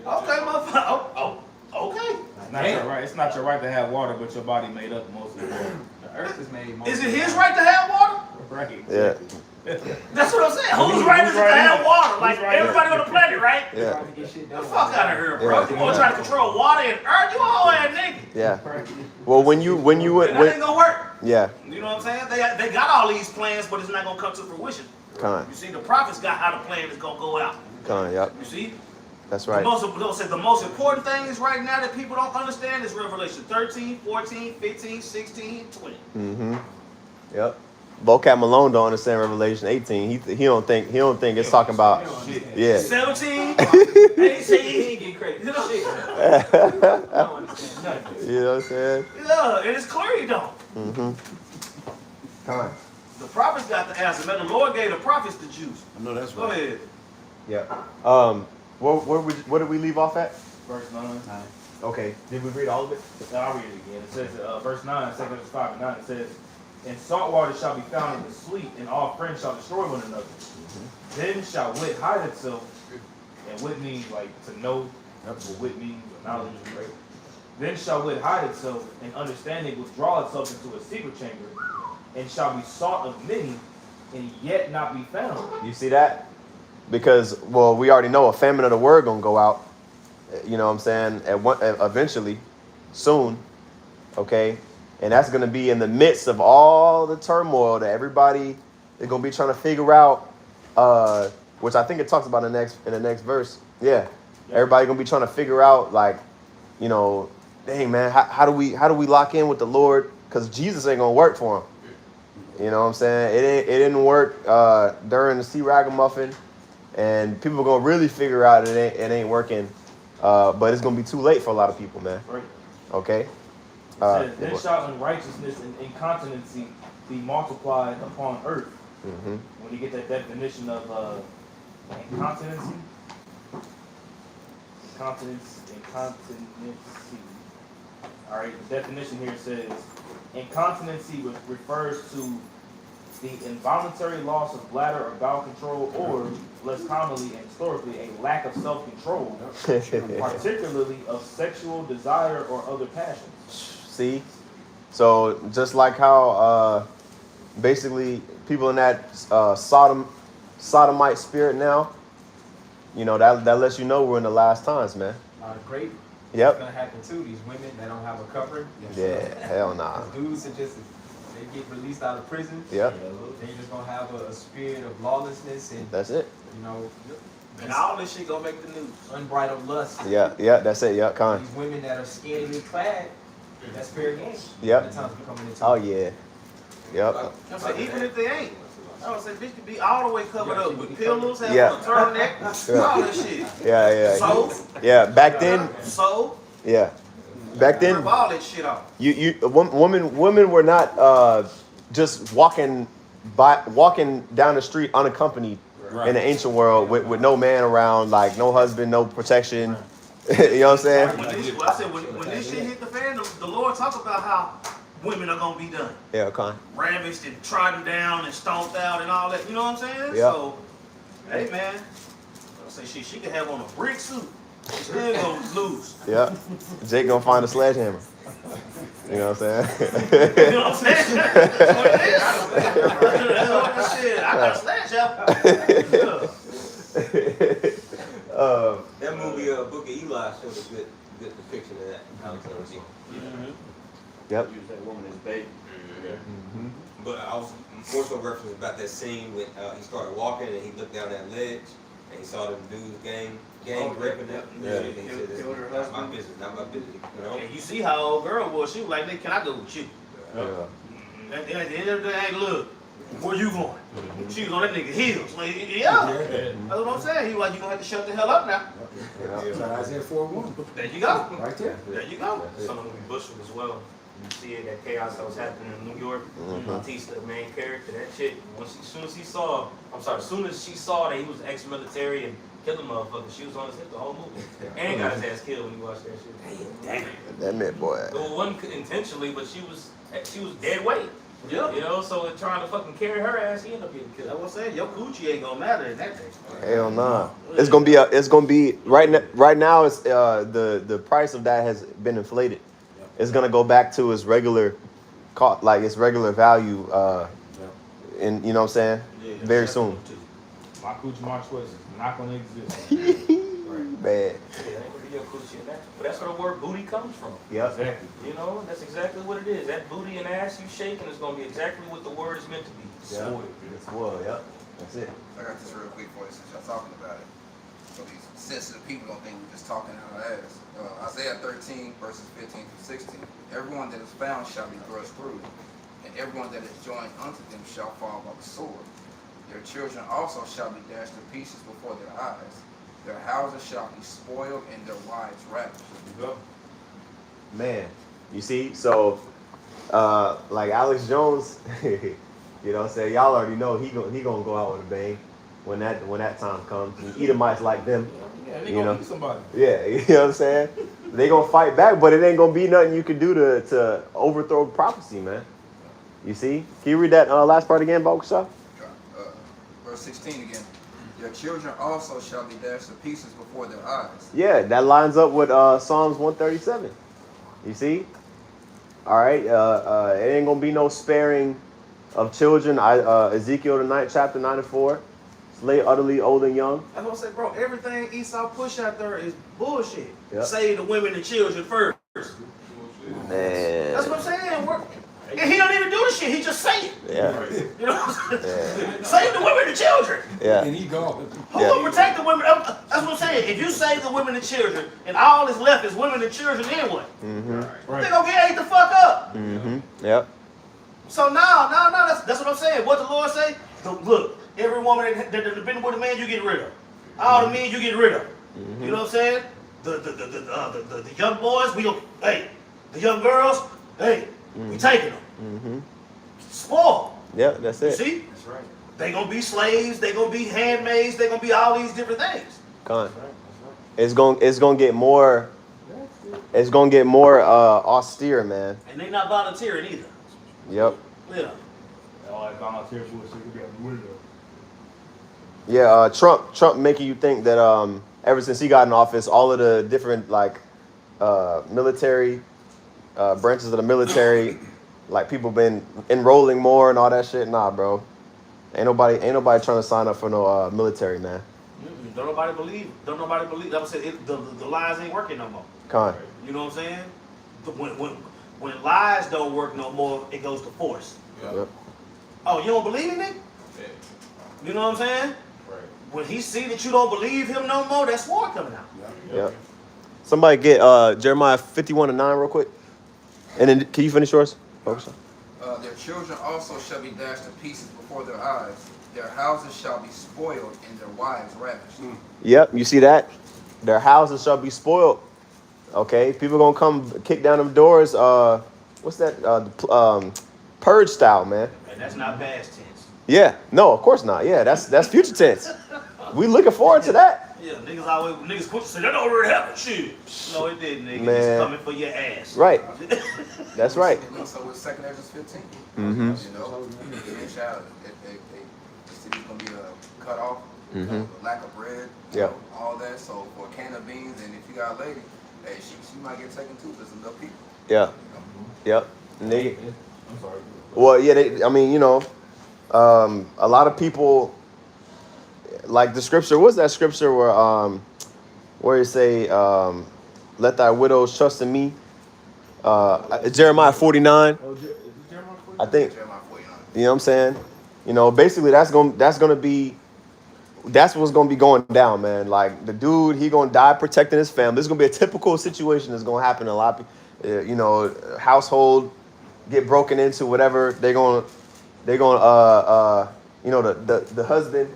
Okay, motherfucker. Oh, okay. It's not your right. It's not your right to have water, but your body made up most of the water. The earth is made. Is it his right to have water? Right. Yeah. That's what I'm saying. Whose right is it to have water? Like everybody on the planet, right? Yeah. Get the fuck out of here, bro. Yeah. You want to try to control water and earth? You a whole ass nigga. Yeah. Well, when you went, And that ain't gonna work. yeah. You know what I'm saying? They got all these plans, but it's not gonna come to fruition. Con. You see, the prophets got how the plan is gonna go out. Yep. You see? That's right. The most important thing is right now that people don't understand is Revelation 13, 14, 15, 16, 20. Mm-hmm. Yep. Vocab Malone don't understand Revelation 18. He don't think it's talking about yeah. 17, 18. Get crazy. You know? I don't understand nothing. You know what I'm saying? Yeah, and it's clear you don't. Mm-hmm. Con. The prophets got the answer. Man, the Lord gave the prophets the juice. I know that's Go ahead. Yeah. Where did we leave off at? Verse 9. Okay. Did we read all of it? I'll read it again. It says, verse 9, 2 Corinthians 5 and 9, it says, "And salt water shall be found in the sleep, and all friends shall destroy one another. Then shall wit hide itself," and wit means like to know, that's what wit means, or knowledge, right? "Then shall wit hide itself, and understanding withdraw itself into a secret chamber, and shall be sought of many, and yet not be found." You see that? Because, well, we already know a famine of the word gonna go out. You know what I'm saying? Eventually, soon. Okay? And that's gonna be in the midst of all the turmoil that everybody is gonna be trying to figure out which I think it talks about in the next verse. Yeah, everybody gonna be trying to figure out like, you know, dang man, how do we lock in with the Lord? Because Jesus ain't gonna work for him. You know what I'm saying? It didn't work during the Sea Ragamuffin, and people are gonna really figure out it ain't working. But it's gonna be too late for a lot of people, man. Right. Okay. It says, then shall unrighteousness and incontinency be multiplied upon earth. Mm-hmm. When you get that definition of incontinency, incontinency. All right, the definition here says incontinency refers to the involuntary loss of bladder or bowel control, or less commonly and historically, a lack of self-control, particularly of sexual desire or other passions. See, so just like how basically people in that sodomite spirit now, you know, that lets you know we're in the last times, man. Great. Yep. It's gonna happen too. These women that don't have a covering. Yeah, hell nah. Dudes are just, they get released out of prison. Yep. They're just gonna have a spirit of lawlessness and, That's it. you know, And all this shit gonna make the news. unbridled lust. Yeah, that's it. Yeah, kind. These women that are scantily clad, that's fair game. Yep. The times we're coming into. Oh yeah. Yep. I'm saying, even if they ain't, I would say bitch could be all the way covered up with pillows, have Yeah. a turtleneck, all that shit. Yeah. So, Yeah. Back then. so, Yeah. Back then. rip all that shit off. Women were not just walking down the street unaccompanied in the ancient world with no man around, like no husband, no protection. You know what I'm saying? When this shit hit the fan, the Lord talk about how women are gonna be done. Yeah, kind. Ravaged and trodden down and stomped out and all that. You know what I'm saying? Yeah. So, hey man, I say she can have on a brick suit. She still gonna lose. Yeah. Jake gonna find a sledgehammer. You know what I'm saying? You know what I'm saying? That's what it is. Shit, I got a sledgehammer. That movie, Book of Eli, showed a good depiction of that. Yep. Use that woman as bait. Mm-hmm. But I was more so referencing about that scene when he started walking and he looked down that ledge and he saw them dudes gang raping them. Yeah. And he said, "This is not my business, not my business." You know? And you see how old girl was. She was like, "Nigga, can I go with you?" Yeah. At the end of the day, hey, look, where you going? She was on that nigga heels. Like, yeah. That's what I'm saying. He was like, you gonna have to shut the hell up now. That's Isaiah 4:1. There you go. Right there. There you go. Some of them be Bushwick as well. You see it, that chaos that was happening in New York. Bautista, the main character, that chick, as soon as she saw that he was ex-military and killing motherfuckers, she was on his hip the whole movie. And got his ass killed when you watched that shit. Damn. That meant boy. Well, it wasn't intentionally, but she was dead weight. Yeah. You know, so in trying to fucking carry her ass, he ended up getting That's killed. what I'm saying. Your coochie ain't gonna matter in that day. Hell nah. It's gonna be right now. It's the price of that has been inflated. It's gonna go back to its regular cost, like its regular value. And you know what I'm saying? Yeah, Very soon. My coochie, my choice is not gonna exist. Bad. Yeah, ain't gonna be your coochie in that. But that's where the word booty comes from. Yep. Exactly. You know, that's exactly what it is. That booty and ass you shaking is gonna be exactly what the word is meant to be. Yeah. It's well. Yep. That's it. I got this real quick for you since y'all talking about it. So these sensitive people don't think we're just talking out our ass. Isaiah 13, verses 15 through 16. Everyone that is found shall be thrust through, and everyone that is joined unto them shall fall by the sword. Their children also shall be dashed to pieces before their eyes. Their houses shall be spoiled, and their wives ravished. Man, you see, so like Alex Jones, you know what I'm saying? Y'all already know he gonna go out with a bang when that time comes. And Edomites like them. Yeah, they You gonna know. beat somebody. Yeah, you know what I'm saying? They gonna fight back, but it ain't gonna be nothing you can do to overthrow prophecy, man. You see? Can you read that last part again, Bakusha? Verse 16 again. Their children also shall be dashed to pieces before their eyes. Yeah, that lines up with Psalms 137. You see? All right, it ain't gonna be no sparing of children. Ezekiel the 9th chapter 9 and 4. Slay utterly old and young. That's what I say, bro. Everything Esau push out there is bullshit. Yep. Save the women and children first. Man. That's what I'm saying. And he don't even do the shit. He just say it. Yeah. You know what I'm saying? Yeah. Save the women and children. Yeah. And he gone. Who gonna protect the women? That's what I'm saying. If you save the women and children, and all that's left is women and children, then what? Mm-hmm. They gonna get ate the fuck up. Mm-hmm. Yep. So no, that's what I'm saying. What the Lord say? Look, every woman that been with a man, you get rid of. All the men, you get rid of. You know what I'm saying? The young boys, the young girls, we taking them. Mm-hmm. Spoiled. Yep, that's You it. see? That's right. They gonna be slaves. They gonna be handmaids. They gonna be all these different things. Con. It's gonna get more. It's gonna get more austere, man. And they not volunteering either. Yep. Yeah. All that volunteer bullshit could be out the window. Yeah. Trump making you think that ever since he got in office, all of the different like military branches of the military, like people been enrolling more and all that shit. Nah, bro. Ain't nobody trying to sign up for no military, man. Don't nobody believe. That was it. The lies ain't working no more. Con. You know what I'm saying? When lies don't work no more, it goes to force. Yep. Oh, you don't believe in it? Yeah. You know what I'm saying? Right. When he see that you don't believe him no more, that's war coming out. Yep. Somebody get Jeremiah 51:9 real quick, and then can you finish yours? Focus on. Their children also shall be dashed to pieces before their eyes. Their houses shall be spoiled, and their wives ravished. Yep, you see that? Their houses shall be spoiled. Okay, people gonna come kick down them doors. What's that? Purge style, man. And that's not past tense. Yeah, no, of course not. Yeah, that's future tense. We looking forward to that. Yeah, niggas quit to say that already happened. Shit. No, it didn't, nigga. Man. It's coming for your ass. Right. That's right. So with 2 Ezra 15. Mm-hmm. You know, the child, the city's gonna be cut off. Mhm. Lack of bread. you Yep. know, all that. So for a can of beans, and if you got a lady, hey, she might get taken too. There's enough people. Yeah. You know? Yep. Nigga. I'm sorry. Well, yeah. I mean, you know, a lot of people like the scripture. What's that scripture where it say, "Let thy widows trust in me"? Jeremiah 49. Oh, is it Jeremiah 49? I think. Jeremiah 49. You know what I'm saying? You know, basically that's gonna be what's gonna be going down, man. Like the dude, he gonna die protecting his family. This is gonna be a typical situation that's gonna happen. A lot of people, you know, household get broken into, whatever. They're gonna you know, the husband,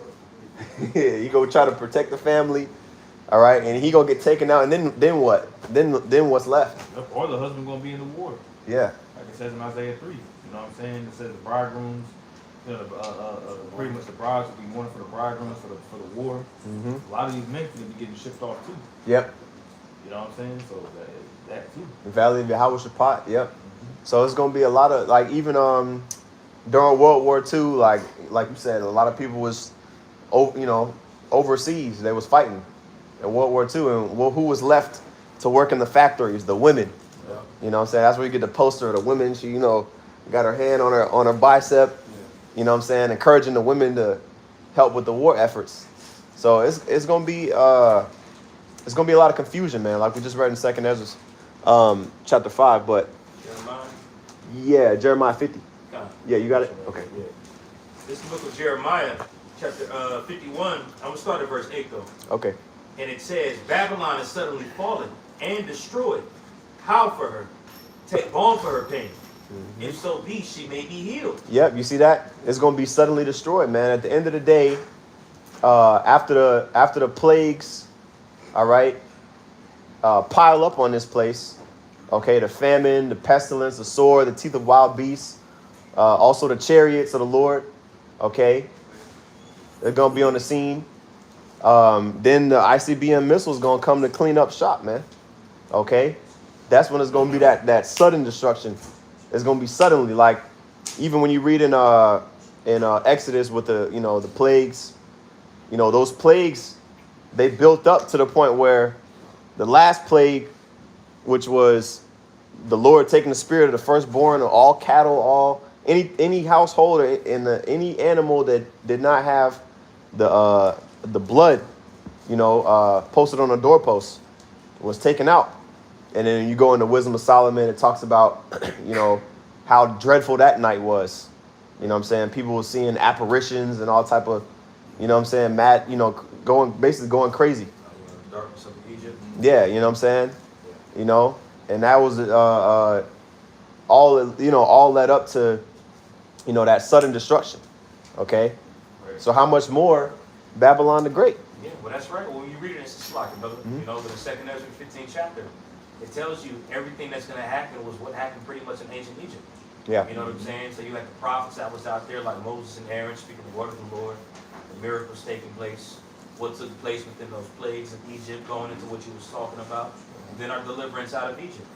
he gonna try to protect the family, all right, and he gonna get taken out, and then what? Then what's left? Or the husband gonna be in the war. Yeah. Like it says in Isaiah 3. You know what I'm saying? It says the bridegrooms, you know, pretty much the brides will be mourning for the bridegrooms for the war. Mm-hmm. A lot of these men could be getting shipped off too. Yep. You know what I'm saying? So that too. The Valley of Yahweh Shaphat. Yep. So it's gonna be a lot of like even during World War II, like you said, a lot of people was overseas. They was fighting in World War II, and who was left to work in the factories? The women. Yeah. You know what I'm saying? That's where you get the poster of the women. She, you know, got her hand on her bicep. You know what I'm saying? Encouraging the women to help with the war efforts. So it's gonna be a lot of confusion, man. Like we just read in 2 Ezra, chapter 5. But Jeremiah. yeah, Jeremiah 50. Okay. Yeah, you got it. Okay. Yeah. This is the book of Jeremiah, chapter 51. I'm gonna start at verse 8 though. Okay. And it says, Babylon is suddenly fallen and destroyed. Howl for her. Take balm for her pain. If so be she may be healed. Yep, you see that? It's gonna be suddenly destroyed, man. At the end of the day, after the plagues, all right, pile up on this place. Okay, the famine, the pestilence, the sword, the teeth of wild beasts, also the chariots of the Lord. Okay, they're gonna be on the scene. Then the ICBM missiles gonna come to clean up shop, man. Okay, that's when it's gonna be that sudden destruction. It's gonna be suddenly, like even when you read in Exodus with the plagues, those plagues, they built up to the point where the last plague, which was the Lord taking the spirit of the firstborn of all cattle, all any household or any animal that did not have the blood, posted on the doorpost, was taken out. And then you go into Wisdom of Solomon, it talks about, how dreadful that night was. You know what I'm saying? People were seeing apparitions and all type of You know what I'm saying? Mad, you know, basically going crazy. Darkness of Egypt. Yeah, you know what I'm saying? You know, and that was all, you know, all led up to, you know, that sudden destruction. Okay? Right. So how much more Babylon the Great? Yeah, well, that's right. Well, when you read it, it's like, brother. You know, the 2nd Ezra 15th chapter, it tells you everything that's going to happen was what happened pretty much in ancient Egypt. Yeah. You know what I'm saying? So you had the prophets that was out there, like Moses and Aaron, speaking the word of the Lord, the miracles taking place, what took place within those plagues of Egypt, going into what you was talking about, and then our deliverance out of Egypt.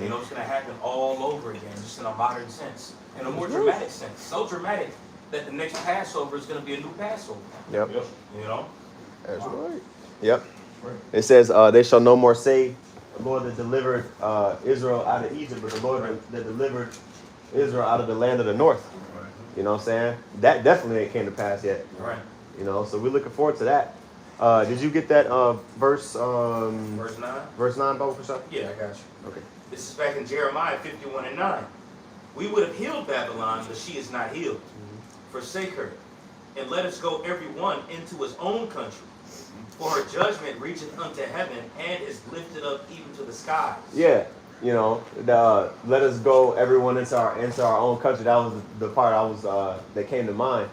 You know, it's going to happen all over again, just in a modern sense, in a more dramatic sense. So dramatic that the next Passover is going to be a new Passover. Yep. You know? That's right. Yep. It says, they shall no more say, the Lord that delivered Israel out of Egypt, but the Lord that delivered Israel out of the land of the north. You know what I'm saying? That definitely ain't came to pass yet. Right. You know, so we're looking forward to that. Did you get that verse? Verse 9? Verse 9, Bible Prashad? Yeah, I got you. Okay. This is back in Jeremiah 51 and 9. We would have healed Babylon, but she is not healed. Forsake her, and let us go every one into his own country. For her judgment reacheth unto heaven, and is lifted up even to the skies. Yeah, you know, let us go everyone into our own country. That was the part that came to mind.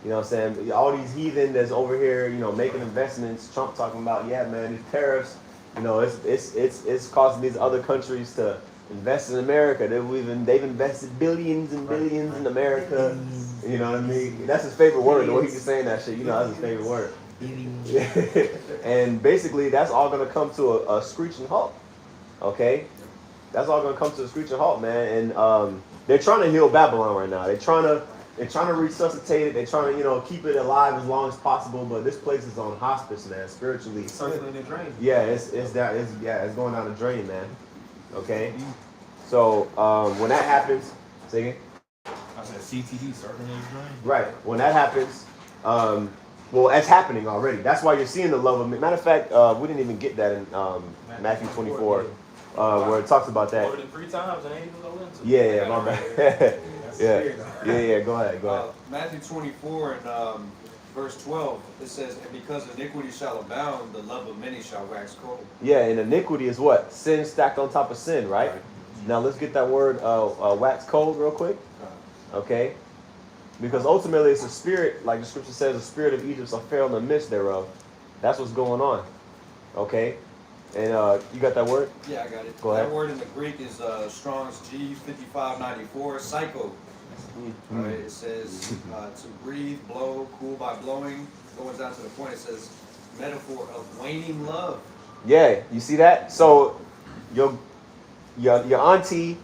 You know what I'm saying? All these heathen that's over here, you know, making investments. Trump talking about, yeah, man, these tariffs. You know, it's causing these other countries to invest in America. They've invested billions and billions in America. You know what I mean? That's his favorite word. The way he's saying that shit, you know, that's his favorite word. And basically, that's all going to come to a screeching halt. Okay, that's all going to come to a screeching halt, man. And they're trying to heal Babylon right now. They're trying to resuscitate it. They're trying to, you know, keep it alive as long as possible. But this place is on hospice, man. Spiritually, Circling the drain. yeah, it's going down the drain, man. Okay, so when that happens, say again. I said CTD, circling the drain. Right. When that happens, well, that's happening already. That's why you're seeing the love of me. Matter of fact, we didn't even get that in Matthew 24, where it talks about that. More than 3 times, and I ain't even go into it. Yeah, my bad. yeah. Go ahead. Matthew 24 and verse 12, it says, and because iniquity shall abound, the love of many shall wax cold. Yeah, and iniquity is what? Sin stacked on top of sin, right? Now let's get that word wax cold real quick. Okay? Because ultimately it's a spirit, like the scripture says, the spirit of Egypt shall fail in the midst thereof. That's what's going on. Okay? And you got that word? Yeah, I got it. Go ahead. That word in the Greek is Strong's G5594, psycho. Right, it says to breathe, blow, cool by blowing. Going down to the point, it says metaphor of waning love. Yeah, you see that? So your auntie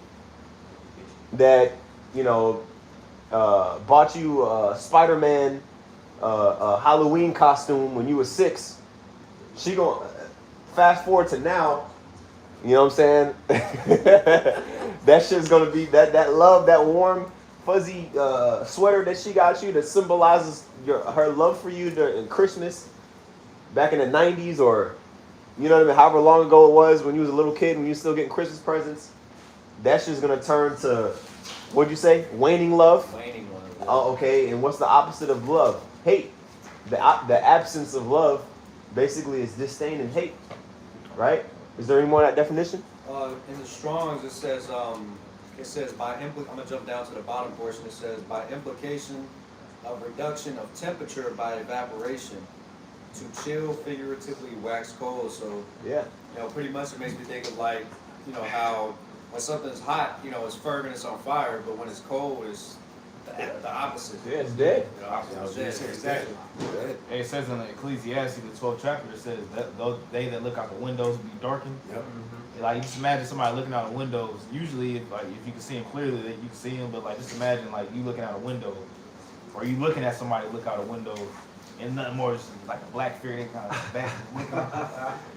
that, you know, bought you a Spider-Man Halloween costume when you were 6, she gonna fast forward to now, you know what I'm saying? That shit's gonna be that love, that warm fuzzy sweater that she got you that symbolizes her love for you during Christmas back in the 90s, or you know what I mean, however long ago it was when you was a little kid, when you were still getting Christmas presents. That shit's gonna turn to, what'd you say? Waning love? Waning love. Oh, okay. And what's the opposite of love? Hate. The absence of love basically is disdain and hate, right? Is there any more of that definition? In the Strong's, it says by I'm gonna jump down to the bottom portion. It says by implication of reduction of temperature by evaporation, to chill, figuratively wax cold. So Yeah. you know, pretty much it makes me think of, like, you know, how when something's hot, you know, it's fervent, it's on fire, but when it's cold, it's the opposite. Yeah, it's dead. The opposite is dead. Exactly. It says in Ecclesiastes, the 12th chapter, it says that they that look out the windows will be darkened. Yep. Like, just imagine somebody looking out the windows. Usually, if you can see them clearly, that you can see them. But like, just imagine like you looking out a window, or you looking at somebody look out a window, and nothing more is like a black figure. They kind of back,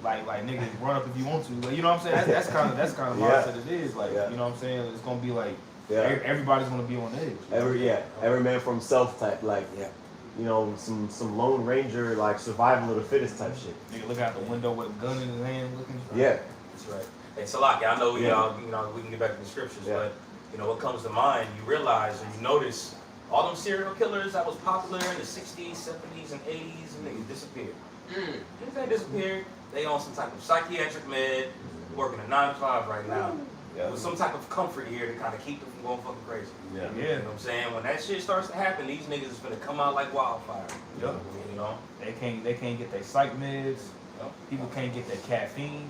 like niggas run up if you want to. Like, you know what I'm saying? That's kind of mindset it is. Like, you know what I'm saying? It's gonna be like everybody's gonna be on edge. Every man for himself type, like, you know, some Lone Ranger, like survival of the fittest type shit. Nigga looking out the window with a gun in his hand, looking. Yeah. That's right. Hey, Salaki, I know we, you know, we can get back to the scriptures, but you know what comes to mind, you realize or you notice All them serial killers that was popular in the 60s, 70s, and 80s, and niggas disappeared. If they disappeared, they on some type of psychiatric med, working a 9 to 5 right now. With some type of comfort here to kind of keep them from going fucking crazy. Yeah. You know what I'm saying? When that shit starts to happen, these niggas is gonna come out like wildfire. Yep. You know? They can't get their psych meds. People can't get their caffeine.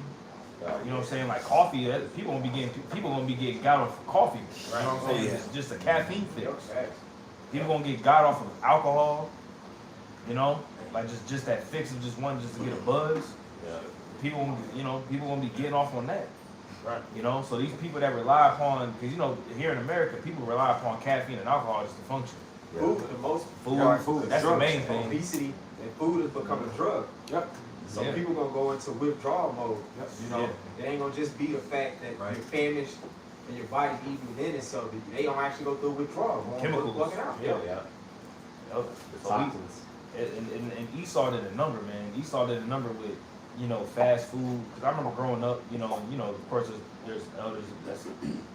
You know what I'm saying? Like coffee, people gonna be getting got off of coffee. Right? You know what I'm saying? yeah. It's just a caffeine fix. People gonna get got off of alcohol. You know, like just that fix of just wanting just to get a buzz. Yeah. People gonna be getting off on that. Right. You know, so these people that rely upon, because you know, here in America, people rely upon caffeine and alcohol just to function. Food, the most Food, that's the main thing. Obesity and food has become a drug. Yep. So Yeah. people gonna go into withdrawal mode. You know, Yeah. it ain't gonna just be the fact that you're famished and your body's eating within itself. They gonna actually go through withdrawal. Chemicals. Plug it out. Yeah. Yeah. Yep. The So we- toxins. And Esau did a number, man. Esau did a number with, you know, fast food. Because I remember growing up, you know, of course, there's elders that's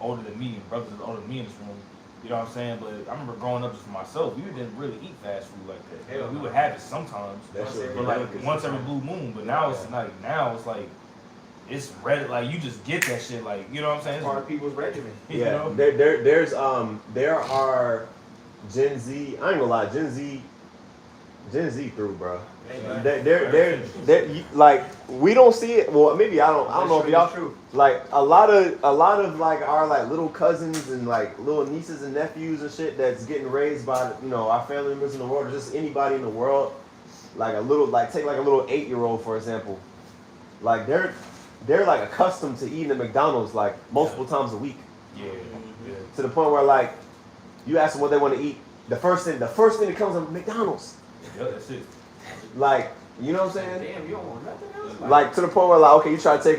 older than me, and brothers that's older than me in this room. You know what I'm saying? But I remember growing up just for myself, we didn't really eat fast food like that. Hell We no. would have it sometimes, That shit but like once every blue moon. But now it's like it's red. Like you just get that shit. Like you know what I'm saying? It's part of people's regimen. You Yeah, know? there are Gen Z. I ain't gonna lie, Gen Z through, bro. They're like we don't see it. Well, maybe I don't know if y'all true. like a lot of like our like little cousins and like little nieces and nephews and shit that's getting raised by our family members in the world or just anybody in the world. Like take like a little 8-year-old for example. Like they're like accustomed to eating at McDonald's like multiple times a week. Yeah. To the point where like you ask them what they want to eat, the first thing that comes up McDonald's. Yeah, that's it. Like, you know what I'm saying? Damn, you don't want nothing else. Like to the point where like, okay, you try to take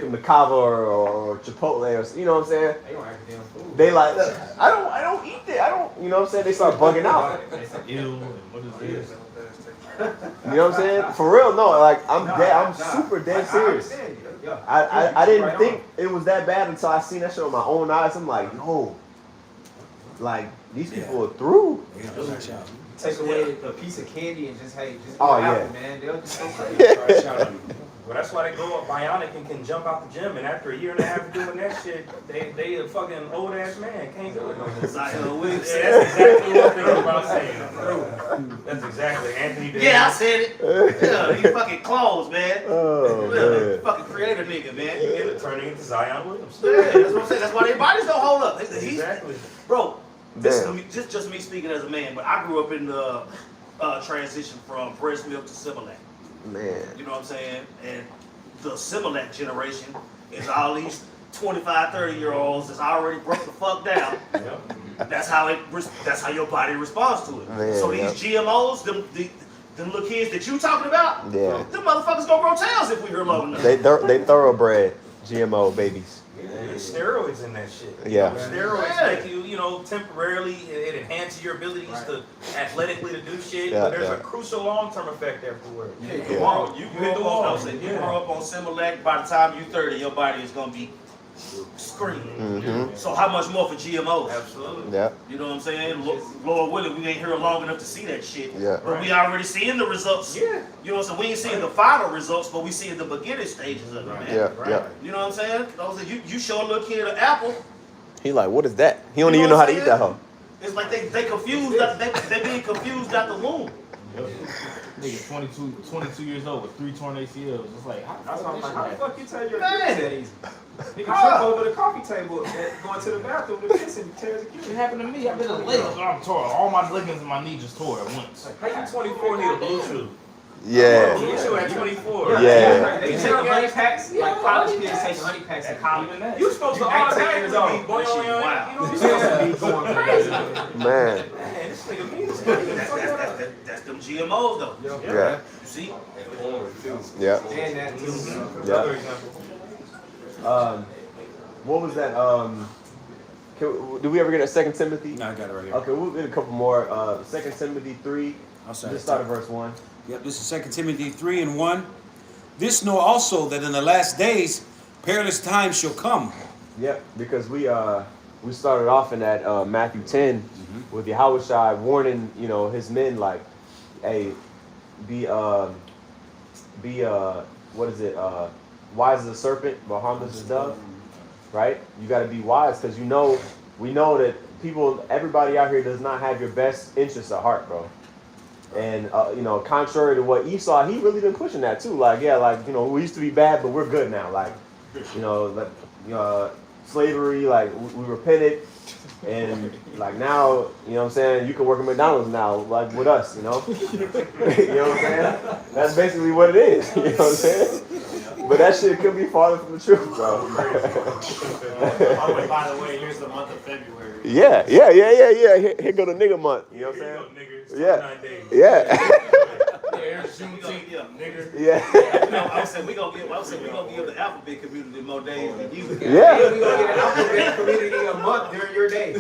them to Cava or Chipotle or you know what I'm saying? They don't have damn food. They like, look, I don't eat that. I don't, you know what I'm saying? They start bugging out. They say ew. And what is this? You know what I'm saying? For real, no. Like I'm super dead serious. I understand. Yeah. I didn't Right think it was that bad until I seen that shit with my own eyes. I'm like, no, like these people are through. Yeah, that's right, Take away a piece of candy and just eat Oh, an yeah. apple, man. They'll just go crazy. Well, that's why they go up bionic and can jump out the gym, and after a year and a half of doing that shit, they a fucking old ass man, can't do it no more. Zion Williams. Yeah, that's exactly what they're about saying. That's exactly Anthony Davis. Yeah, I said it. Yeah, he fucking clothes, man. Oh Yeah, man. fucking creative nigga, man. You get it? Turning into Zion Williams. Yeah, that's what I'm saying. That's why their bodies don't hold up. He's, Exactly. bro, this Damn. is just me speaking as a man, but I grew up in the transition from breast milk to Similac. Man. You know what I'm saying? And the Similac generation is all these 25, 30-year-olds that's already broke the fuck down. Yep. That's how your body responds to it. Man, So these GMOs, them little kids that you talking about, Yeah. them motherfuckers gonna grow tails if we here long enough. They thoroughbred GMO babies. There's steroids in that shit. Yeah. Steroids make you, temporarily, it enhances your abilities to athletically to do shit, Yeah, but there's yeah. a crucial long-term effect afterward. You Yeah. hit the wall. You grow up on Similac, by the time you're 30, your body is gonna be screaming. Mm-hmm. So how much more for GMOs? Absolutely. Yeah. You know what I'm saying? Lord willing, we ain't here long enough to see that shit. Yeah. But we already seeing the results. Yeah. You know what I'm saying? We ain't seeing the final results, but we seeing the beginning stages of it, man. Yeah. Right. Yeah. You know what I'm saying? Those are- You show a little kid an apple, He like, what is that? He don't You even know know how what to I'm eat that hoe. it's like they confused. They being confused out the womb. Nigga, 22 years old with 3 torn ACLs. It's like, That's why I'm like, how the fuck you tell your Man. kids that easy? Nigga trip over the coffee table and going to the bathroom to piss and tears the It kid. happened to me. I've been a leg. I'm tore. All my ligaments in my knee just tore at once. How you 24 need a Bluetooth? Yeah. Bluetooth at 24. Yeah. They take honey packs, like college kids take honey packs in college. Even that. You supposed to You 19 automatically years be old. boing. Wow. You know what I'm You saying? supposed to be going crazy. Man. Man, this nigga means That's them GMOs though. Yeah. You see? Yeah. And that too. Another Yeah. example. What was that? Did we ever get a 2 Timothy? No, I got it right here. Okay, we'll get a couple more. 2 Timothy 3. I'll start Just it. start at verse 1. Yep, this is 2 Timothy 3:1. This know also that in the last days perilous times shall come. Yep, because we we started off in that Matthew 10 with Yahushua warning, you know, his men like, hey, be what is it? Wise as a serpent, but harmless as a dove. Right? You got to be wise because we know that everybody out here does not have your best interests at heart, bro. And you know, contrary to what Esau, he really been pushing that too. Like, yeah, like, you know, we used to be bad, but we're good now. Like, you know, like, slavery, like we repented, and like now, you know what I'm saying, you can work at McDonald's now, like with us, you know. You know what I'm saying? That's basically what it is. You know what I'm saying? But that shit could be farther from the truth, bro. By the way, here's the month of February. Yeah. Here go the nigga month. You know what I'm saying? Yeah. Yeah. I said we gonna give the alphabet community more days than you. Yeah. We gonna get an alphabet community a month during your day.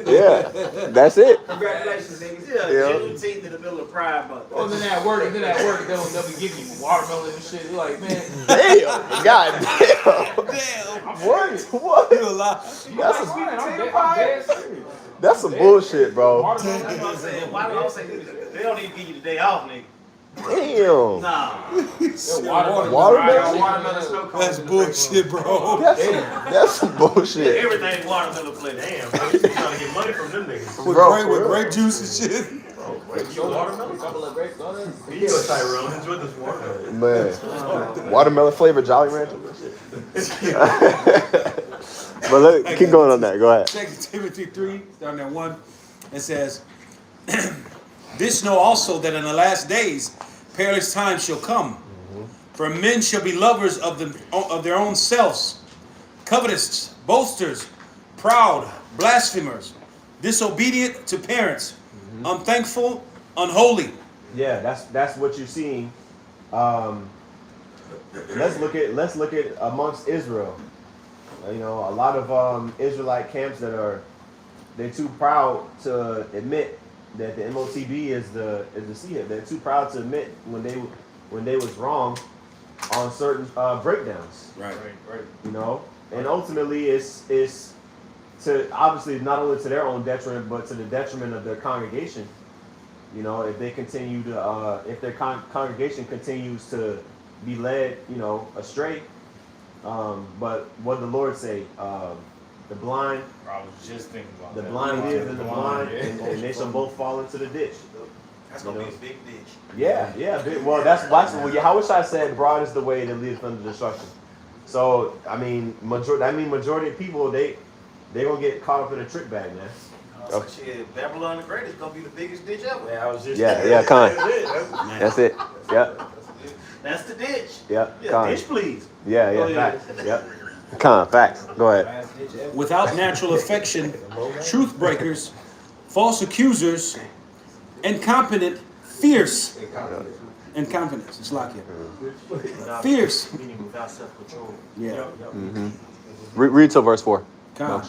Yeah. That's it. Congratulations, niggas. Yeah, Juneteenth in the middle of Pride Month. Oh, then at work, they'll be giving you watermelon and shit. You're like, man, Damn. God damn. What? You a lie. That's some bullshit, bro. That's what I'm saying. Why do I say this? They don't even give you the day off, nigga. Damn. Nah. Watermelon? That's bullshit, bro. That's some bullshit. Everything watermelon flavor. Damn, bro. You trying to get money from them niggas. With grape juice and shit. Watermelon? couple of grapes on it. Here you go, Tyrone. Enjoy this watermelon. Man. Watermelon flavor Jolly Rancher. But keep going on that. Go ahead. 2 Timothy 3, starting at 1, it says, this know also that in the last days perilous times shall come. For men shall be lovers of their own selves, covetous, boasters, proud, blasphemers, disobedient to parents, unthankful, unholy. Yeah, that's what you're seeing. Let's look at amongst Israel. You know, a lot of Israelite camps they're too proud to admit that the MOTB is the seed. They're too proud to admit when they was wrong on certain breakdowns. Right. You know, and ultimately it's to obviously not only to their own detriment but to the detriment of their congregation. You know, if they continue to if their congregation continues to be led, you know, astray. But what did the Lord say? The blind, I was just thinking about the that. blind lead and the blind, and they shall both fall into the ditch. That's gonna be a big ditch. Yeah. Well, that's what Yahushua said. Broad is the way that leads from the destruction. So I mean, majority of people they're gonna get caught up in a trick bag, man. Shit, Babylon the Great is gonna be the biggest ditch ever. Yeah, I was just Kind. That's it. Yep. That's the ditch. Yep. Yeah, Kind. ditch, please. Yeah. Facts. Yep. Kind. Facts. Go ahead. Without natural affection, truth breakers, false accusers, incompetent, fierce. Incompetence, it's like it. Fierce. Meaning without self-control. Yeah. Read till verse 4. Kind.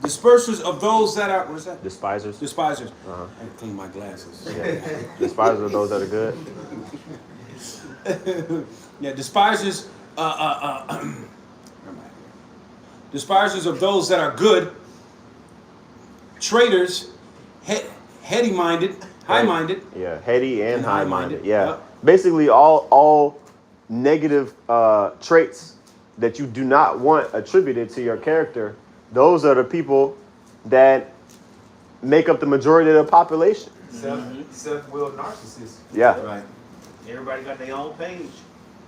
Dispersers of those that are, what is that? Despisers. Despisers. I had to clean my glasses. Despisers are those that are good. Yeah, despisers. Despisers of those that are good. Traitors, heady-minded, high-minded. Yeah, heady and high-minded. Yeah, Yep. basically all negative traits that you do not want attributed to your character. Those are the people that make up the majority of the population. Self-willed narcissist. Yeah, Right. Everybody got their own page.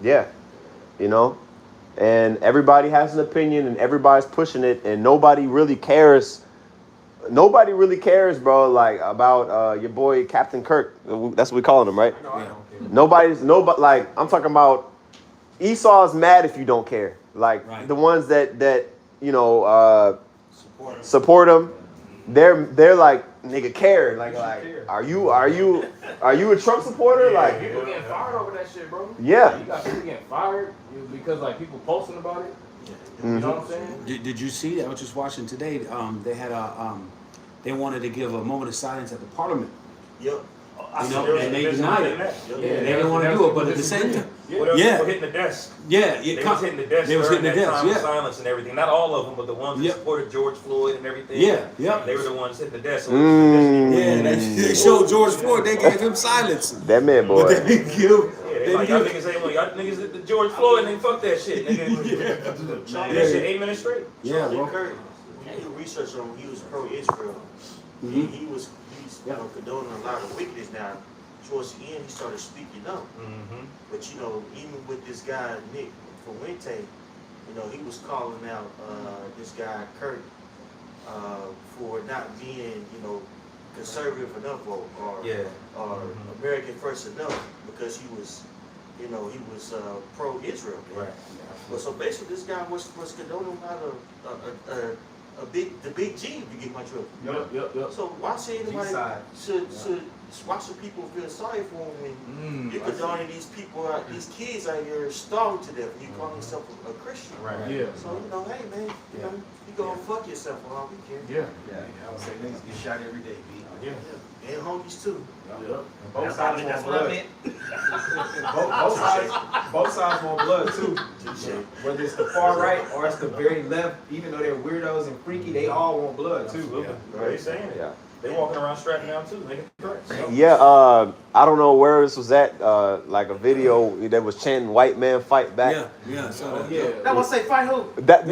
yeah, you know, and everybody has an opinion and everybody's pushing it, and nobody really cares. Nobody really cares, bro. Like about your boy Captain Kirk. That's what we calling him, right? No, I don't care. Nobody. Like I'm talking about. Esau's mad if you don't care. Like Right. the ones that you know support him. They're like, nigga, care. Like are you a Trump supporter? Like People getting fired over that shit, bro. yeah. You got people getting fired because like people posting about it. You know what I'm saying? Did you see? I was just watching today. They had they wanted to give a moment of silence at the Parliament. Yep. You know, There was and a they division denied within it. that. Yeah, Yeah, they didn't want to do it, but at the same time, Well, there was Yeah. people hitting the desk. yeah, They was hitting the desk They was during hitting the that desk, time of yeah. silence and everything. Not all of them, but the ones that Yep. supported George Floyd and everything. Yeah, yeah. They were the ones hitting the desk. So Yeah, they showed George Floyd, they gave him silence. That man, But boy. they didn't give, Yeah, they they like, didn't y'all give. niggas ain't one. Y'all niggas hit the George Floyd and fuck that shit. Nigga. That shit 8 minutes straight. Yeah, Charlie bro. Kirk, when you do research on him, he was pro-Israel. He's you know, condoning a lot of wickedness now. Towards the end, he started speaking up. But you know, even with this guy Nick Fuente, you know, he was calling out this guy Kirk for not being, you know, conservative enough or American first enough because he was, you know, he was pro-Israel. Right. But so basically, this guy was condoning about the big G, if you get my drift. Yep. So why should anybody G-side. why should people feel sorry for him when you're I see. condoning these people out, these kids out here starving to death and you call yourself a Christian? Yeah. So you know, hey man, you know, you go fuck yourself for all we care. Yeah. Yeah, I would say niggas get shot every day, B. Yeah. And homies too. Yep. Both sides That's want what I blood. meant. Both sides want blood too. Whether it's the far right or it's the very left, even though they're weirdos and freaky, they all want blood too. They saying it. Yeah. They walking around strapped down too. Nigga. Correct. Yeah, I don't know where this was at. Like a video that was chanting "White man fight back." Yeah, so that, Yeah. That was say fight who? That's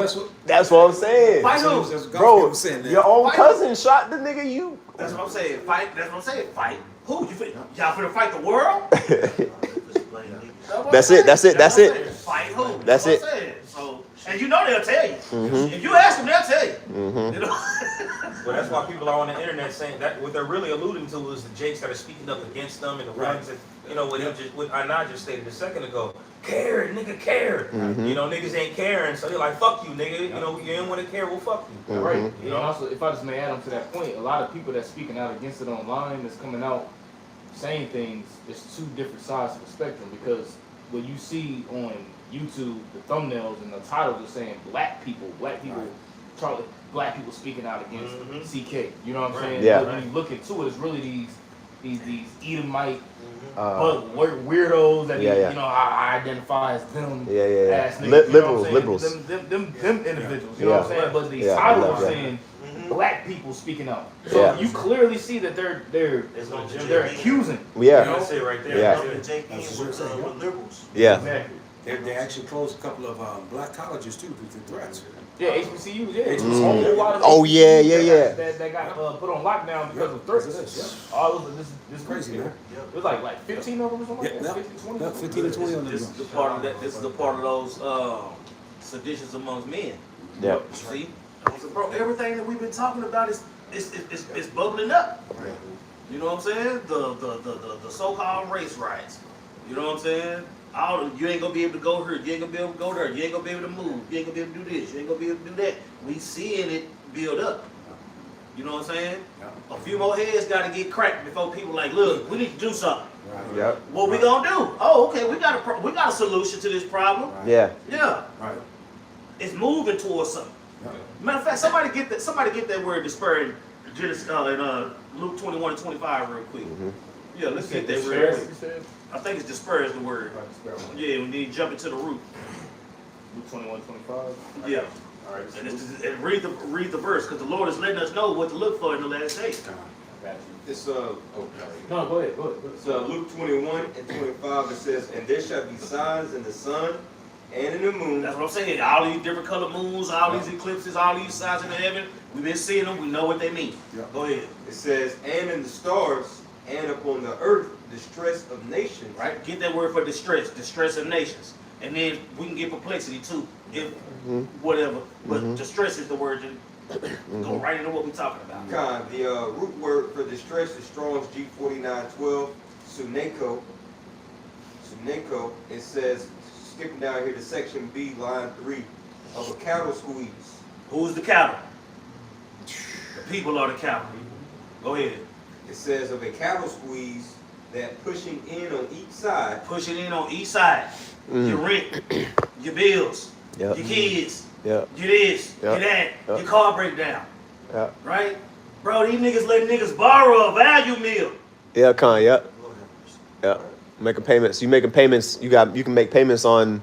what I'm saying, Fight who? that's what bro. Golf was saying that. Your own Fight. cousin shot the nigga. You. That's what I'm saying. Fight. That's what I'm saying. Fight. Who? Y'all finna fight the world? That's it. That's it. That's it. Fight who? That's what it. I'm saying. So, and you know they'll tell you. Mhm. If you ask them, they'll tell you. Mhm. You know. Well, that's why people are on the internet saying that what they're really alluding to is the Jakes that are speaking up against them and the ones that, you know, what I just stated a second ago. Care, nigga, care. Mhm. You know, niggas ain't caring, so they're like, fuck you, nigga. You know, you ain't want to care, well, fuck you. Mhm. Right. You know, also, if I just may add on to that point, a lot of people that's speaking out against it online, that's coming out saying things, it's two different sides of the spectrum because when you see on YouTube the thumbnails and the titles are saying black people, Charlie, black people speaking out against CK. You know what I'm saying? Yeah. But when you look into it, it's really these Edomite Uh, weirdos that yeah, yeah. you know I identify as them Yeah. ass niggas. You know what I'm saying? Liberals. Them individuals. You know what I'm saying? But these Yeah, titles yeah, are yeah. saying black people speaking out. So Yeah. you clearly see that they're There's no they're accusing. Yeah. That's it right there. Yeah. That's it. Jake in with liberals. Yeah. Exactly. They actually closed a couple of black colleges too due to threats. Yeah, HBCUs, yeah. HBCUs. There's a whole lot of Oh, yeah, HBCUs yeah. That got put on lockdown because of threats. All of this Crazy, week. man. It was like 15 of them or something like Yeah, that. 15, 20. Yeah, 15 to 20 on This is the the part of that. This is the part of those seditions amongst men. Yeah. See, so, bro, everything that we've been talking about is bubbling up. You know what I'm saying? The so-called race riots. You know what I'm saying? You ain't gonna be able to go here. You ain't gonna be able to go there. You ain't gonna be able to move. You ain't gonna be able to do this. You ain't gonna be able to do that. We seeing it build up. You know what I'm saying? A few more heads gotta get cracked before people like, look, we need to do something. Yep. What we gonna do? Oh, okay, we got a solution to this problem. Yeah. Yeah, Right. it's moving towards something. Matter of fact, somebody get that word dispersed in Luke 21 and 25 real quick. Yeah, let's get that real quick. I think it's dispersed the word. Yeah, we need to jump into the root. Luke 21, 25. Yeah. All right. And read the verse, because the Lord is letting us know what to look for in the last days. It's No, go ahead. it's Luke 21 and 25. It says, "And there shall be signs in the sun and in the moon." That's what I'm saying. All these different color moons, all these eclipses, all these signs in the heaven, we've been seeing them. We know what they mean. Go ahead. It says, "And in the stars, and upon the earth, distress of nations." Right? Get that word for distress of nations. And then we can get perplexity too, if whatever. But distress is the word that go right into what we're talking about. Con, the root word for distress is Strong's G4912, Suneko. It says, skipping down here to section B, line 3, of a cattle squeeze. Who's the cattle? The people are the cattle. Go ahead. It says of a cattle squeeze that pushing in on each side. Pushing in on each side. Your rent, your bills, Yep. your kids, Yep. your this, Yep. your that, Yep. your car breakdown. Yep. Right? Bro, these niggas letting niggas borrow a value meal. Yeah, Con. Yep. Yeah. Making payments. You making payments. You can make payments on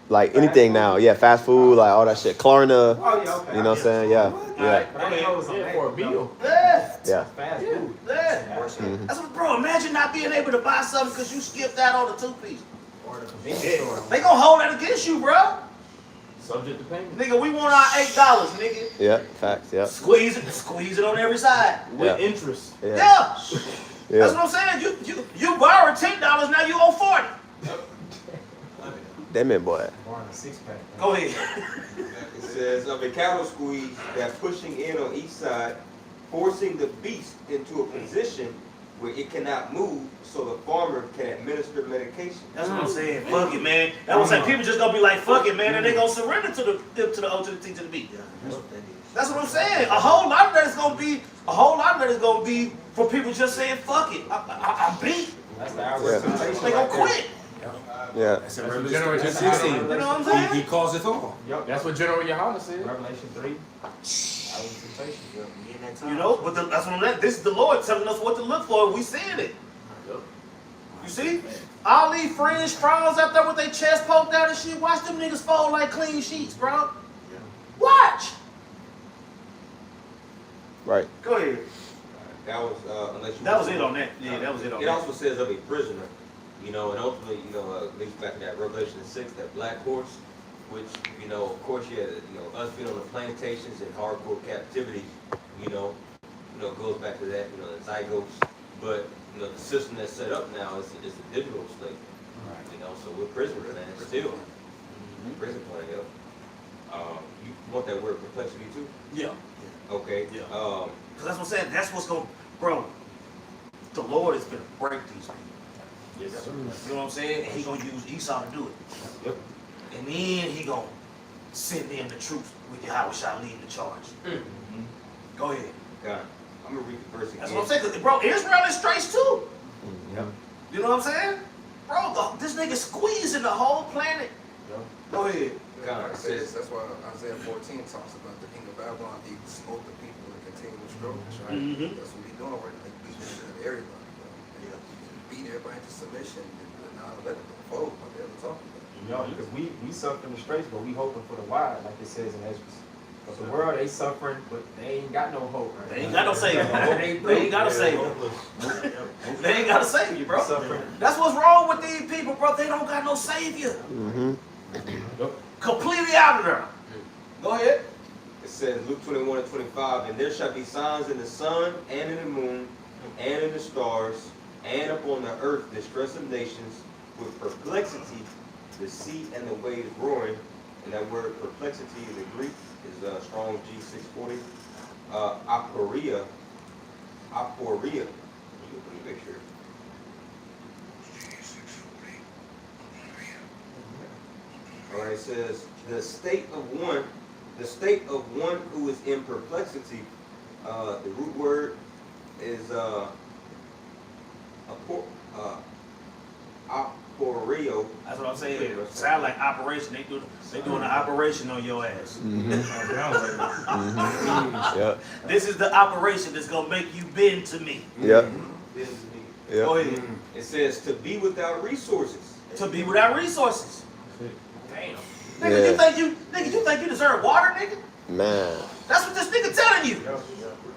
like anything now. Yeah, fast food, like all that shit. Klarna. Oh, yeah, okay. You know what I'm saying? Yeah. Yeah. But I know it's on For a that, bill. Yeah. Yeah. Fast food. Yeah. Mhm. That's what, bro. Imagine not being able to buy something because you skipped out on the 2-piece. Or the convenience store. They gonna hold that against you, bro. Subject to payment. Nigga, we want our $8, nigga. Yeah. Facts. Yeah. Squeeze it on every side. With Yeah. interest. Yeah. Yeah. That's Yeah. what I'm saying. You borrowed $10, now you owe 40. That man, boy. Borrowing a 6-pack. Go ahead. It says, of a cattle squeeze, that pushing in on each side, forcing the beast into a position where it cannot move so the farmer can administer medication. That's what I'm saying. Fuck it, man. That's what I'm saying. People just gonna be like, fuck it, man, and they gonna surrender to the O, to the T, to the B. That's what I'm saying. A whole lot of that is gonna be for people just saying, fuck it. I'm beat. That's the hour of temptation. They gonna right there. quit. Yeah. That's a Revelation Revelation 16. 16. You know what I'm saying? He causeth all. Yup. That's what General Yohana said. Revelation 3. Hour of temptation. Me and that time. You know, but that's what I'm saying. This is the Lord telling us what to look for. We seeing it. You see? All these fringe frauds out there with their chest poked out and shit. Watch them niggas fold like clean sheets, bro. Watch. Right. Go ahead. That was, unless you. That was it on that. Yeah, that was it on It that. also says of a prisoner, and ultimately, links back to that Revelation 6, that black horse, which, of course, you had, us being on the plantations in hardcore captivity, goes back to that, the zygotes. But, the system that's set up now is the digital slave. So we're prisoners, man, still. Prison point, yo. You want that word perplexity too? Yeah. Okay. Yeah. Cause that's what I'm saying. That's what's gonna, bro. The Lord is gonna break these people. Yes, sir. You know what I'm saying? And he gonna use Esau to do it. Yep. And then he gonna send in the troops with Yahweh shall lead the charge. Go ahead. God, I'm gonna read the verse again. That's what I'm saying. 'Cause, bro, Israel is straight too. Yep. You know what I'm saying? Bro, this nigga squeezing the whole planet. Go ahead. God, it says, That's why Isaiah 14 talks about the king of Babylon. He smote the people and continual struggles, right? Mhm. That's what he's doing right now. He's beating everybody. Bro. Beating everybody into submission and not let them fold like they were talking about. Yo, because we suffering the straits, but we hoping for the wide, like it says in Ezra. But the world, they suffering, but they ain't got no hope. Right? They ain't got no savior. They ain't got a savior. They ain't got a savior, bro. Suffering. That's what's wrong with these people, bro. They don't got no savior. Mm-hmm. Completely out of there. Go ahead. it says, Luke 21:25, and there shall be signs in the sun and in the moon and in the stars and upon the earth distress of nations with perplexity, the sea and the waves roaring. And that word perplexity in the Greek is strong G640. Aporia. Let me make sure. All right, it says the state of one who is in perplexity. The root word is aporio. That's what I'm saying. Sound like operation. They doing an operation on your ass. Yeah. This is the operation that's gonna make you bend to me. Yeah. Yeah. Go ahead. It says to be without resources. To be without resources. Damn. Yeah. Nigga, you think you deserve water, nigga? Man. That's what this nigga telling you.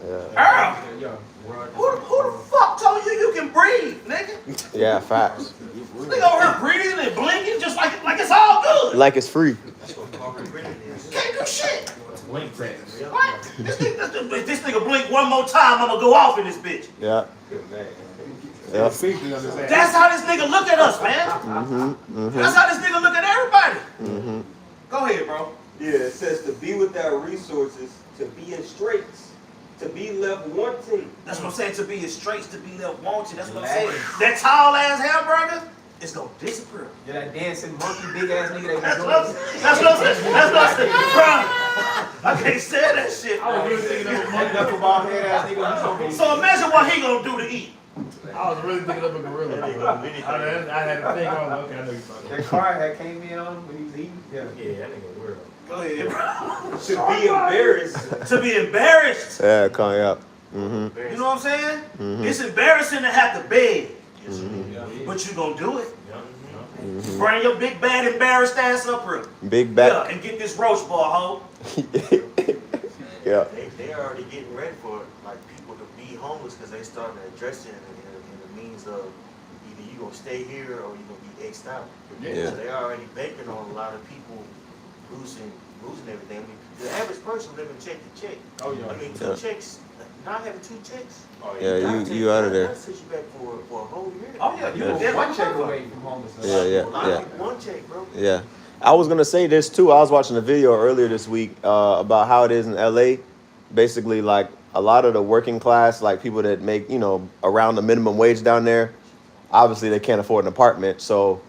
Yeah. Earl, Yo, who the fuck told you can breathe, nigga? Yeah. Facts. This nigga over here breathing and blinking just like it's all good. Like it's free. Can't do shit. Blink test. What? This nigga blink one more time, I'ma go off in this bitch. Yeah. Good man. Yeah. That's how this nigga look at us, man. Mm-hmm. That's how this nigga look at everybody. Mm-hmm. Go ahead, bro. Yeah, it says to be without resources, to be in straits, to be left wanting. That's what I'm saying. To be in straits, to be left wanted. That's what I'm saying. That tall ass hamburger, it's gonna disappear. yeah, that dancing monkey, big ass nigga they That's been what I'm doing. saying. That's what I'm saying. That's what I'm saying. Bro, I can't say that shit. I was really thinking of a monkey knuckleball head ass nigga. So imagine what he gonna do to eat. I was really thinking of a gorilla. I had to think on. Okay, I know you're talking. That car had came in on when he was eating. Yeah. Yeah, that nigga weird. Go ahead, bro. To be embarrassed. To be embarrassed. Yeah. Coming up. Mm-hmm. You know what I'm saying? Mhm. It's embarrassing to have to beg. Mm-hmm. but you gonna do it. Mhm. Bring your big bad embarrassed ass up here. Big Yeah, back. and get this roach ball, hoe. Yeah. They already getting ready for like people to be homeless because they starting to address it in the means of either you gonna stay here or you gonna be X'd out. Yeah. So they already banking on a lot of people losing everything. I mean, the average person living check to check. Oh, yeah. I mean, Yeah. 2 checks, not having 2 checks. Yeah, you out of there. That sets you back for a whole year. Oh yeah, you You're dead one like check a away from homelessness. Yeah, yeah, A lot of yeah. people, 1 check, bro. Yeah. I was gonna say this too. I was watching a video earlier this week about how it is in LA. Basically, like a lot of the working class, like people that make, you know, around the minimum wage down there, obviously they can't afford an apartment. So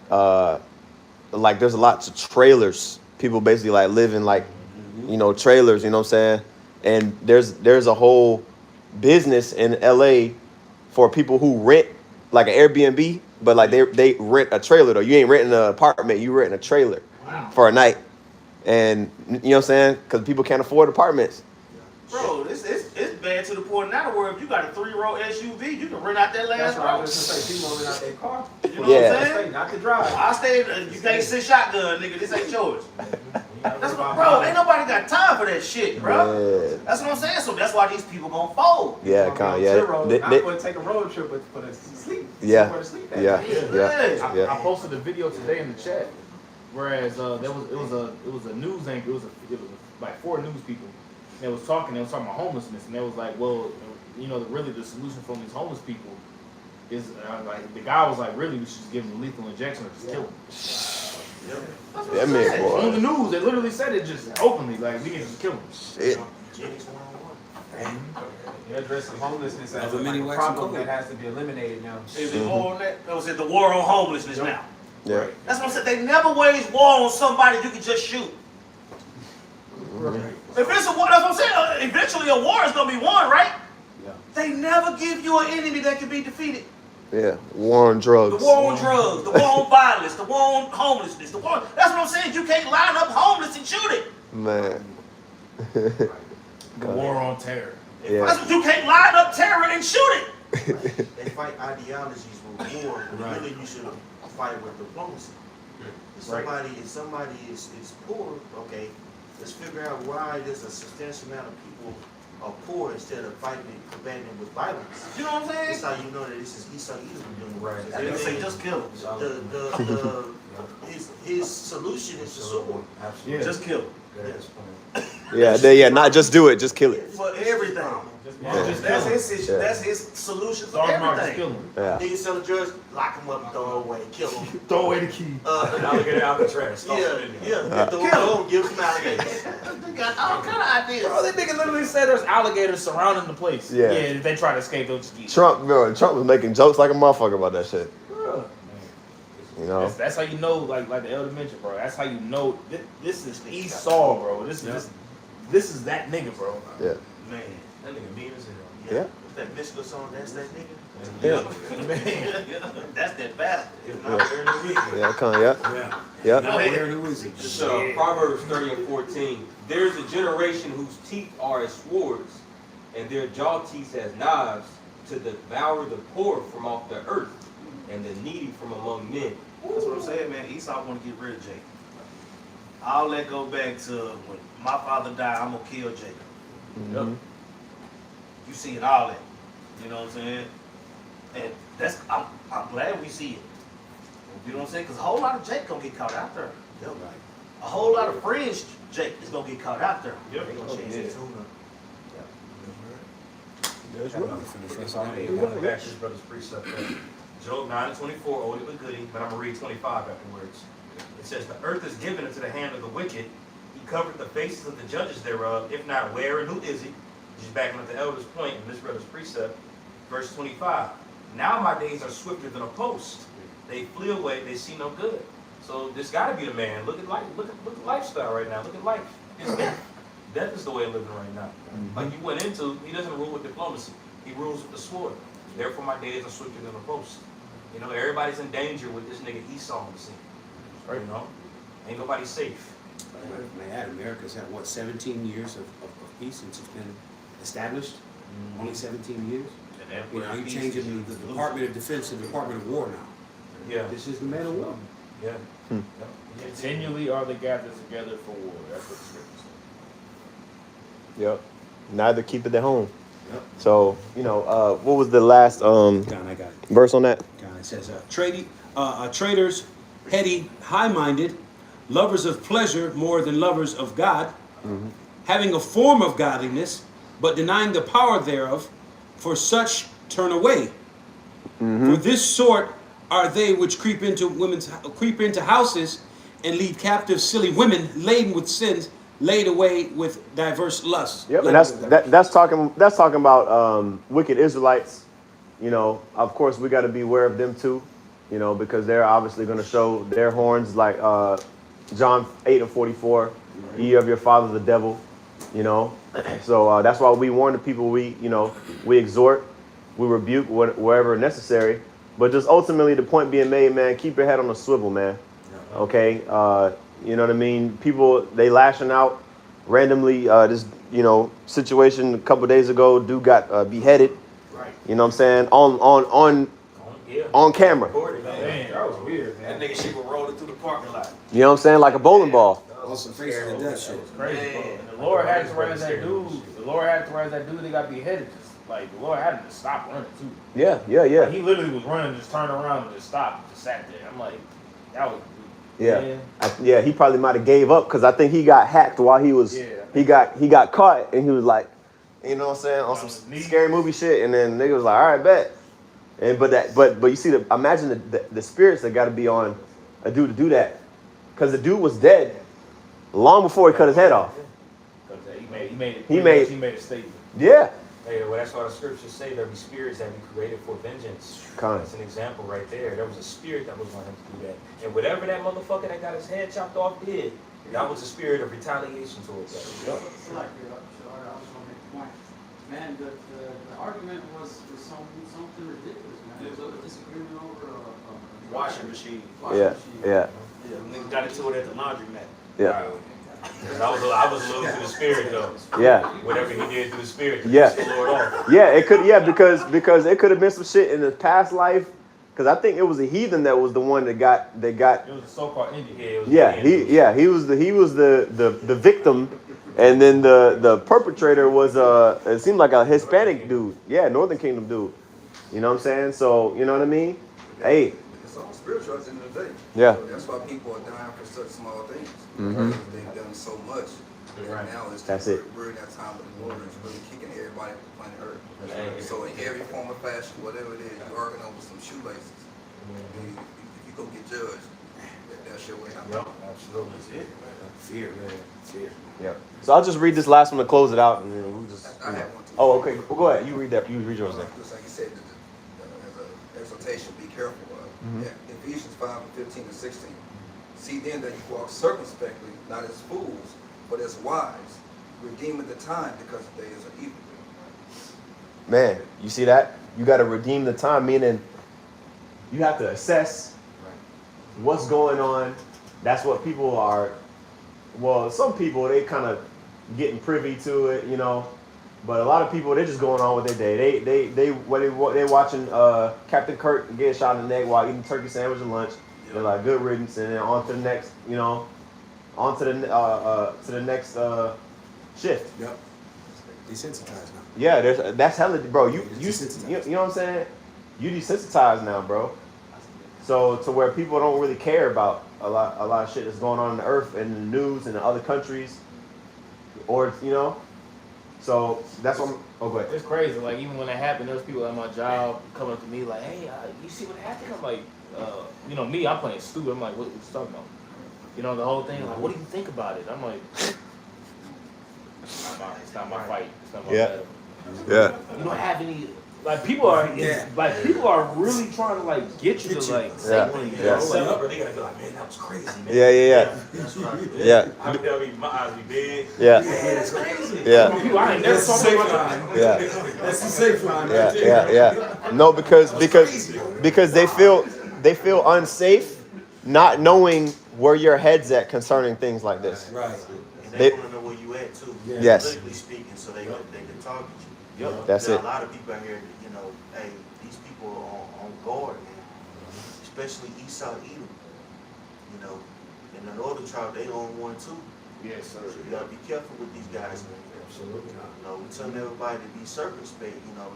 like there's a lot of trailers. People basically like live in like, you know, trailers, you know what I'm saying? And there's a whole business in LA for people who rent like an Airbnb, but like they rent a trailer though. You ain't renting an apartment, you renting a trailer for a night. And you know what I'm saying? Because people can't afford apartments. Bro, it's bad to the point now where if you got a 3-row SUV, you can rent out that That's last what I row. was gonna say. People rent out their car. You know Yeah. what I'm saying? Not to drive. I stayed, you can't sit shotgun, nigga. This ain't yours. That's what, bro, ain't nobody got time for that shit, bro. Yeah, That's what I'm saying. So that's why these people gonna fold. yeah, yeah. Not for to take a road trip, but for the sleep. Yeah. For the sleep at. Yeah. Yeah. Yeah. I posted a video today in the chat. Whereas it was a news anchor. It was like 4 news people. They was talking about homelessness, and they was like, well, you know, really the solution from these homeless people is like the guy was like, really, we should just give them a lethal injection or just kill them. That's what That I'm man, saying. boy. On the news, they literally said it just openly, like we can just kill them. Shit. Jennings 101. You're addressing homelessness as Of a many a wax problem and that has to be eliminated now. Is it more on that? Or was it the war on homelessness now? Yeah. That's what I'm saying. They never wage war on somebody you can just shoot. If it's a war, that's what I'm saying. Eventually a war is going to be won, right? Yeah. They never give you an enemy that can be defeated. Yeah. War on drugs. The war on drugs, the war on violence, the war on homelessness, the war. That's what I'm saying. You can't line up homeless and shoot it. Man. The war on terror. Yeah. That's what you can't line up terror and shoot it. They fight ideologies with war, but really you should fight with diplomacy. If somebody is poor, okay, let's figure out why there's a substantial amount of people are poor instead of fighting and combating it with violence. You know what I'm saying? That's how you know that this is Esau Edom doing the work. That nigga say just kill him. His solution is the sword. Yeah. Just kill him. Yeah, not just do it, just kill it. For everything. That's his issue. Yeah. That's his solution for Sorry, Mark, just kill everything. them. Yeah. Niggas sell the drugs, lock him up and throw him away, kill him. Throw away the key. Alligator Alcatraz. Yeah, throw him home, give him alligators. They got all kind of ideas. Bro, that nigga literally said there's alligators surrounding the place. Yeah. If they try to escape, they'll just get Trump was making jokes like a motherfucker about that shit. You know? That's how you know, like the elder mentioned, bro. That's how you know this is Esau, bro. This is that nigga, bro. Yeah. Man, That nigga mean as hell. Yeah. What's that Mystical song? That's that nigga. Yeah. That's that bastard. If not, they're in the weekend. Yeah, come on, yeah. Yeah. Yeah. Where who is he? This Proverbs 30 and 14. There's a generation whose teeth are as swords, and their jaw teeth as knives, to devour the poor from off the earth, and the needy from among men. That's what I'm saying, man. Esau want to get rid of Jacob. All that go back to when my father died, I'm going to kill Jacob. Mhm. You see it all that. You know what I'm saying? And that's, I'm glad we see it. You know what I'm saying? Because a whole lot of Jake going to get caught out there. A whole lot of friends Jake is going to get caught out there. They gonna change it too. That's all I need. Back to his brother's precept. Job 9 and 24, oldie but goodie, but I'm going to read 25 afterwards. It says, the earth is given into the hand of the wicked. He covered the faces of the judges thereof. If not, where and who is he? Just backing up the elder's point in this brother's precept. Verse 25. Now my days are swifter than a post. They flee away, they see no good. So this got to be the man. Look at life. Look at lifestyle right now. Look at life. It's death. Death is the way of living right now. Like you went into, he doesn't rule with diplomacy. He rules with the sword. Therefore my days are swifter than a post. You know, everybody's in danger with this nigga Esau on the scene. Right? You know? Ain't nobody safe. Man, America's had, what, 17 years of peace since it's been established? Only 17 years? Yeah. You know, he's changing the Department of Defense to the Department of War now. Yeah. This is the man of war. Yeah. Continually are they gathered together for war. That's what the scripture says. Yep. Neither keep it at home. Yep. So, you know, what was the last God, I got it. verse on that? God, it says, traitors, heady, high-minded, lovers of pleasure more than lovers of God, having a form of godliness, but denying the power thereof, for such turn away. For this sort are they which creep into houses and lead captive silly women laden with sins, laid away with diverse lusts. Yep, and that's talking about wicked Israelites. You know, of course, we got to be aware of them too. You know, because they're obviously going to show their horns, like John 8:44. Ye of your father the devil. You know, so that's why we warn the people. We exhort, we rebuke wherever necessary. But just ultimately, the point being made, man, keep your head on a swivel, man. Okay, you know what I mean? People, they lashing out randomly. This, situation a couple days ago, dude got beheaded. Right. You know what I'm saying? On camera. Man, that was weird, man. That nigga shit was rolling through the parking lot. You know what I'm saying? Like a bowling ball. On some faces of death shit. Crazy, bro. And the Lord had to raise that dude. The Lord had to raise that dude that got beheaded. Like, the Lord had him to stop running, too. Yeah. Like, he literally was running, just turned around and just stopped, just sat there. I'm like, that was... Yeah. He probably might have gave up because I think he got hacked while he was... Yeah. He got caught and he was like, you know what I'm saying? On some scary movie shit. And then nigga was like, all right, bet. And but you see, imagine the spirits that got to be on a dude to do that. Because the dude was dead long before he cut his head off. He made a statement. Yeah. Hey, well, that's why the scriptures say there be spirits that be created for vengeance. That's an example right there. There was a spirit that was wanting to do that. And whatever that motherfucker that got his head chopped off did, that was a spirit of retaliation towards that. Yep. Man, the argument was something ridiculous, man. It was a disagreement over a Washing machine. Yeah. Nigga got into it at the laundromat. Yeah. I was a little through the spirit though. Yeah. Whatever he did through the spirit to Yeah. piss the Lord off. Yeah, it could. Yeah, because it could have been some shit in the past life. Because I think it was a heathen that was the one that got. It was a so-called Indian. He was the victim, and then the perpetrator was it seemed like a Hispanic dude. Yeah, Northern Kingdom dude. You know what I'm saying? So you know what I mean? Hey. It's all spiritual at the end of the day. Yeah. That's why people are dying for such small things. Mhm. Because they've done so much. And now we're in that time with the Lord is really kicking everybody off the planet Earth. So in every form of fashion, whatever it is, you're arguing over some shoelaces. And if you go get judged, that's your way out. Yep, absolutely. Fear, man. Fear. Yeah. So I'll just read this last one to close it out, and then we'll just. I have one too. Oh, okay. Well, go ahead. You read that. You read yours then. Just like you said, as an exhortation, be careful. Ephesians 5:15 and 16. See then that you walk circumspectly, not as fools, but as wise, redeeming the time because the days are evil. Man, you see that? You got to redeem the time, meaning you have to assess what's going on. That's what people are. Well, some people, they kind of getting privy to it, you know. But a lot of people, they're just going on with their day. They watching Captain Kirk get shot in the neck while eating turkey sandwich and lunch. They're like, good riddance, and then on to the next, on to the next shift. Yep. Desensitized now. Yeah, that's hella, bro. You know what I'm saying? You desensitized now, bro. So to where people don't really care about a lot of shit that's going on in the earth and in the news and in other countries, or So that's what. Go ahead. It's crazy. Like even when it happened, there was people at my job coming up to me like, "Hey, you see what happened?" I'm like, me, I'm playing stupid. I'm like, what you talking about? The whole thing. Like, what do you think about it? I'm like, it's not my fight. It's not my battle. Yeah. You don't have any. Like people are, people are really trying to like get you to like say things. They gotta be like, man, that was crazy, man. Yeah. That's right. Yeah. I mean, that'll be my eyes be big. Yeah. That's crazy. Yeah. People, I ain't never talking about Yeah. That's the safe line right there. Yeah. No, because they feel unsafe, not knowing where your head's at concerning things like this. Right. And they want to know where you at too. Yes. Politically speaking, so they can target you. Yep. That's There are it. a lot of people out here, that, you know, hey, these people are on guard, man. Especially Esau, Edom. You know, and the northern tribe, they on one too. Yes, sir. So you gotta be careful with these guys, man. Absolutely. You know, we telling everybody to be circumspect, you know.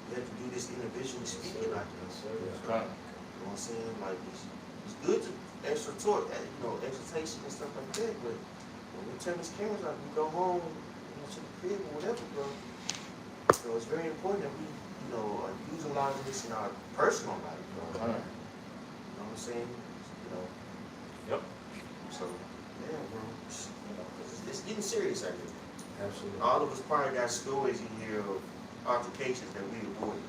You have to do this individually speaking, like this. Yes, You sir. know what I'm saying? Like, it's good to exhort, you know, exhortation and stuff like that, but when we turn these cameras out, we go home, you know, to the crib or whatever, bro. So it's very important that we, you know, are utilizing this in our personal life, bro. You know what I'm saying? You know. Yep. So, yeah, bro. You know, 'cause it's getting serious out here. Absolutely. All of us probably got stories in here of altercations that we avoided.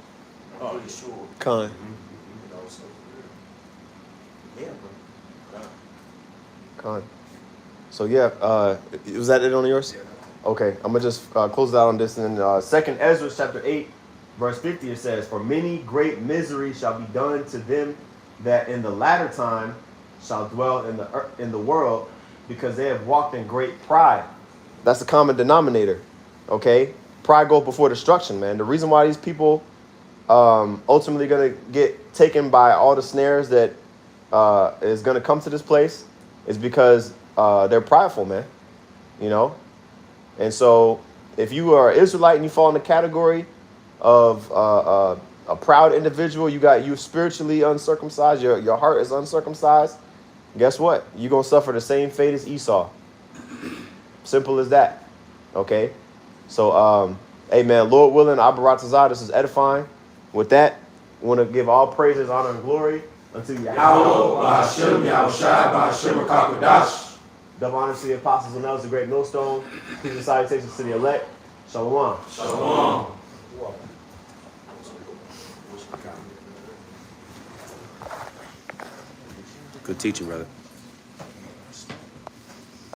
I'm pretty sure. Con. You know, so yeah, bro. Con. So yeah, was that it on yours? Okay, I'm gonna just close it out on this. And then 2nd Ezra chapter 8, verse 50, it says, "For many great miseries shall be done to them that in the latter time shall dwell in the world, because they have walked in great pride." That's the common denominator. Okay, pride goes before destruction, man. The reason why these people ultimately gonna get taken by all the snares that is gonna come to this place is because they're prideful, man. You know. And so if you are an Israelite and you fall in the category of a proud individual, you spiritually uncircumcised, your heart is uncircumcised, guess what? You're going to suffer the same fate as Esau. Simple as that. Okay? So, hey, man, Lord willing, Abaratazah, this is edifying. With that, I want to give all praises, honor, and glory unto Yahweh. Double honor to the apostles and elders, the great millstone. Peace and salutations to the elect. Shalom. Shalom. Good teaching, brother.